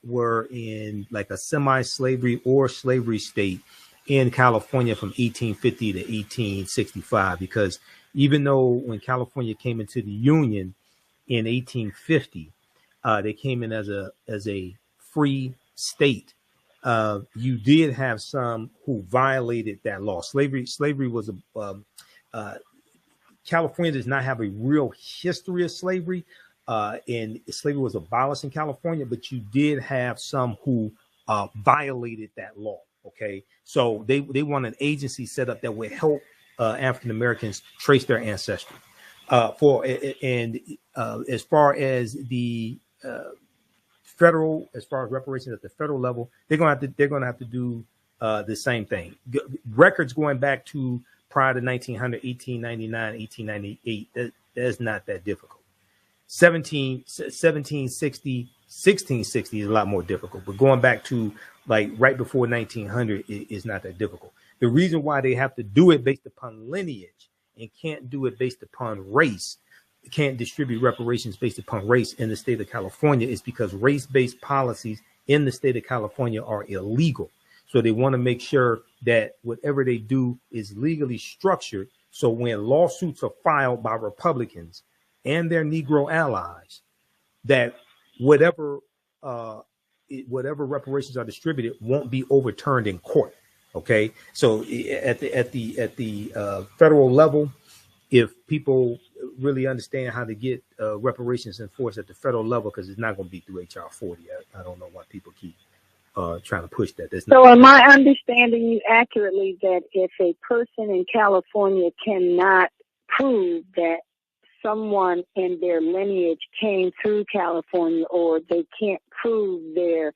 were in like a semi-slavery or slavery state in California from 1850 to 1865. Because even though when California came into the Union in 1850, they came in as a free state. You did have some who violated that law. Slavery was California does not have a real history of slavery, and slavery was abolished in California, but you did have some who violated that law. Okay, so they want an agency set up that would help African Americans trace their ancestry. As far as the federal, as far as reparations at the federal level, they're gonna have to do the same thing. Records going back to prior to 1900, 1899, 1898, that's not that difficult. 1760, 1660 is a lot more difficult, but going back to like right before 1900 is not that difficult. The reason why they have to do it based upon lineage and can't do it based upon race, can't distribute reparations based upon race in the state of California is because race-based policies in the state of California are illegal. So they want to make sure that whatever they do is legally structured. So when lawsuits are filed by Republicans and their Negro allies, that whatever reparations are distributed won't be overturned in court. Okay, so at the federal level, if people really understand how to get reparations enforced at the federal level, because it's not going to be through HR 40. I don't know why people keep trying to push that. So am I understanding you accurately that if a person in California cannot prove that someone in their lineage came through California, or they can't prove their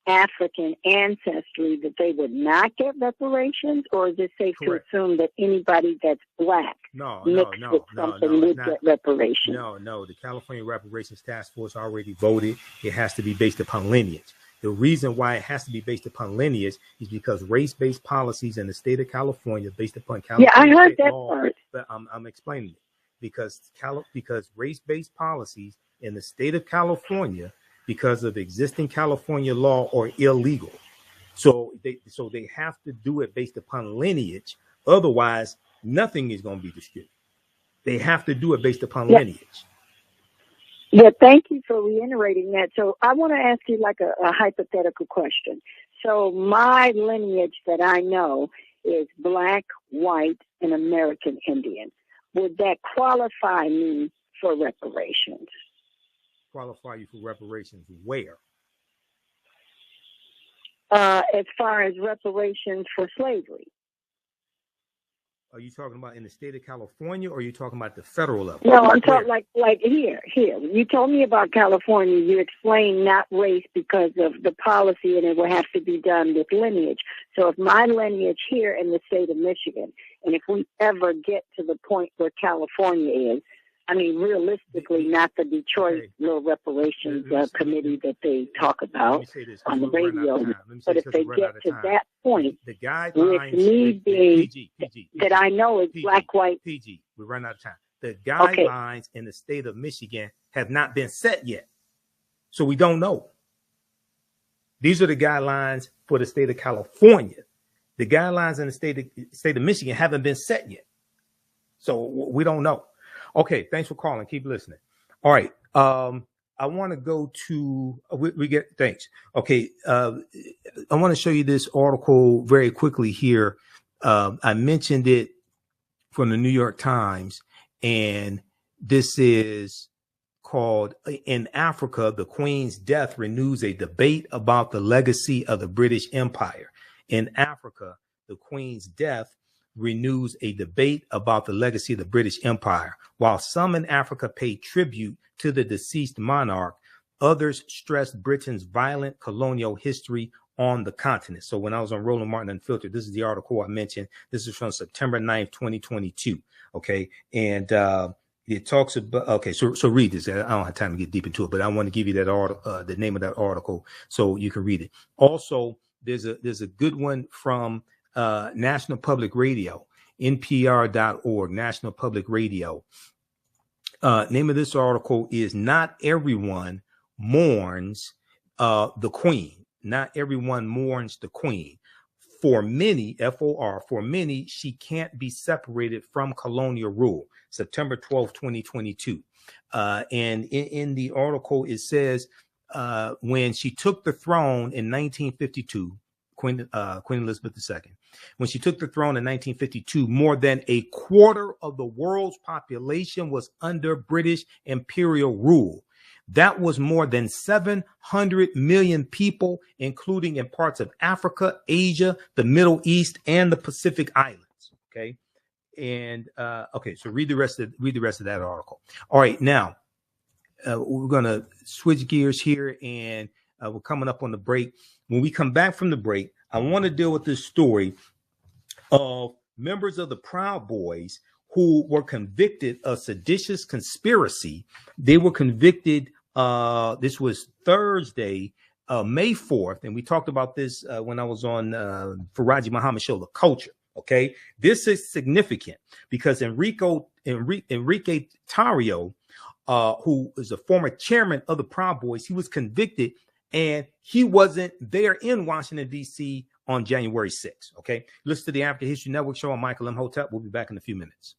African ancestry, that they would not get reparations? Or is it safe Correct. To assume that anybody that's black mixed with something would get reparations? No. The California Reparations Task Force already voted. It has to be based upon lineage. The reason why it has to be based upon lineage is because race-based policies in the state of California, based upon California I heard that law, part. But I'm explaining it because race-based policies in the state of California, because of existing California law, are illegal. So they have to do it based upon lineage. Otherwise, nothing is going to be distributed. They have to do it based upon lineage. Yeah, thank you for reiterating that. So I want to ask you like a hypothetical question. So my lineage that I know is black, white, and American Indian. Would that qualify me for reparations? Qualify you for reparations where? as far as reparations for slavery. Are you talking about in the state of California, or are you talking about the federal level? No, I'm talking like here. You told me about California. You explained not race because of the policy, and it will have to be done with lineage. So if my lineage here in the state of Michigan, and if we ever get to the point where California is, I mean, realistically, not the Detroit little reparations committee that they talk about on the radio, but if they get to that point, the guidelines, with me being PG, that I know is black, white. PG, we run out of time. The guidelines in the state of Michigan have not been set yet, so we don't know. These are the guidelines for the state of California. The guidelines in the state of Michigan haven't been set yet, so we don't know. Okay, thanks for calling. Keep listening. All right. I want to go to we get thanks. Okay, I want to show you this article very quickly here. I mentioned it from the New York Times, and this is called "In Africa, the Queen's Death Renews a Debate About the Legacy of the British Empire." In Africa, the Queen's death renews a debate about the legacy of the British Empire. While some in Africa pay tribute to the deceased monarch, others stress Britain's violent colonial history on the continent. So when I was on Roland Martin Unfiltered, this is the article I mentioned. This is from September 9th, 2022. Okay. And it talks about, okay, so read this. I don't have time to get deep into it, but I want to give you that article, the name of that article, so you can read it. Also, there's a good one from National Public Radio, npr.org, National Public Radio. Name of this article is "Not Everyone Mourns the Queen." Not everyone mourns the Queen. For many, FOR, for many, she can't be separated from colonial rule. September 12, 2022. And in the article, it says, when she took the throne in 1952, Queen Elizabeth II, when she took the throne in 1952, more than a quarter of the world's population was under British imperial rule. That was more than 700 million people, including in parts of Africa, Asia, the Middle East, and the Pacific Islands. Okay. And okay, so read the rest of that article. All right, now we're gonna switch gears here, and we're coming up on the break. When we come back from the break, I want to deal with this story of members of the Proud Boys who were convicted of seditious conspiracy. They were convicted. This was Thursday, May 4th, and we talked about this when I was on Farajii Muhammad show, The Culture. Okay, this is significant because Enrique Tarrio, who is a former chairman of the Proud Boys, he was convicted, and he wasn't there in Washington, D.C. on January 6th. Okay, listen to the African History Network show. I'm Michael Imhotep. We'll be back in a few minutes.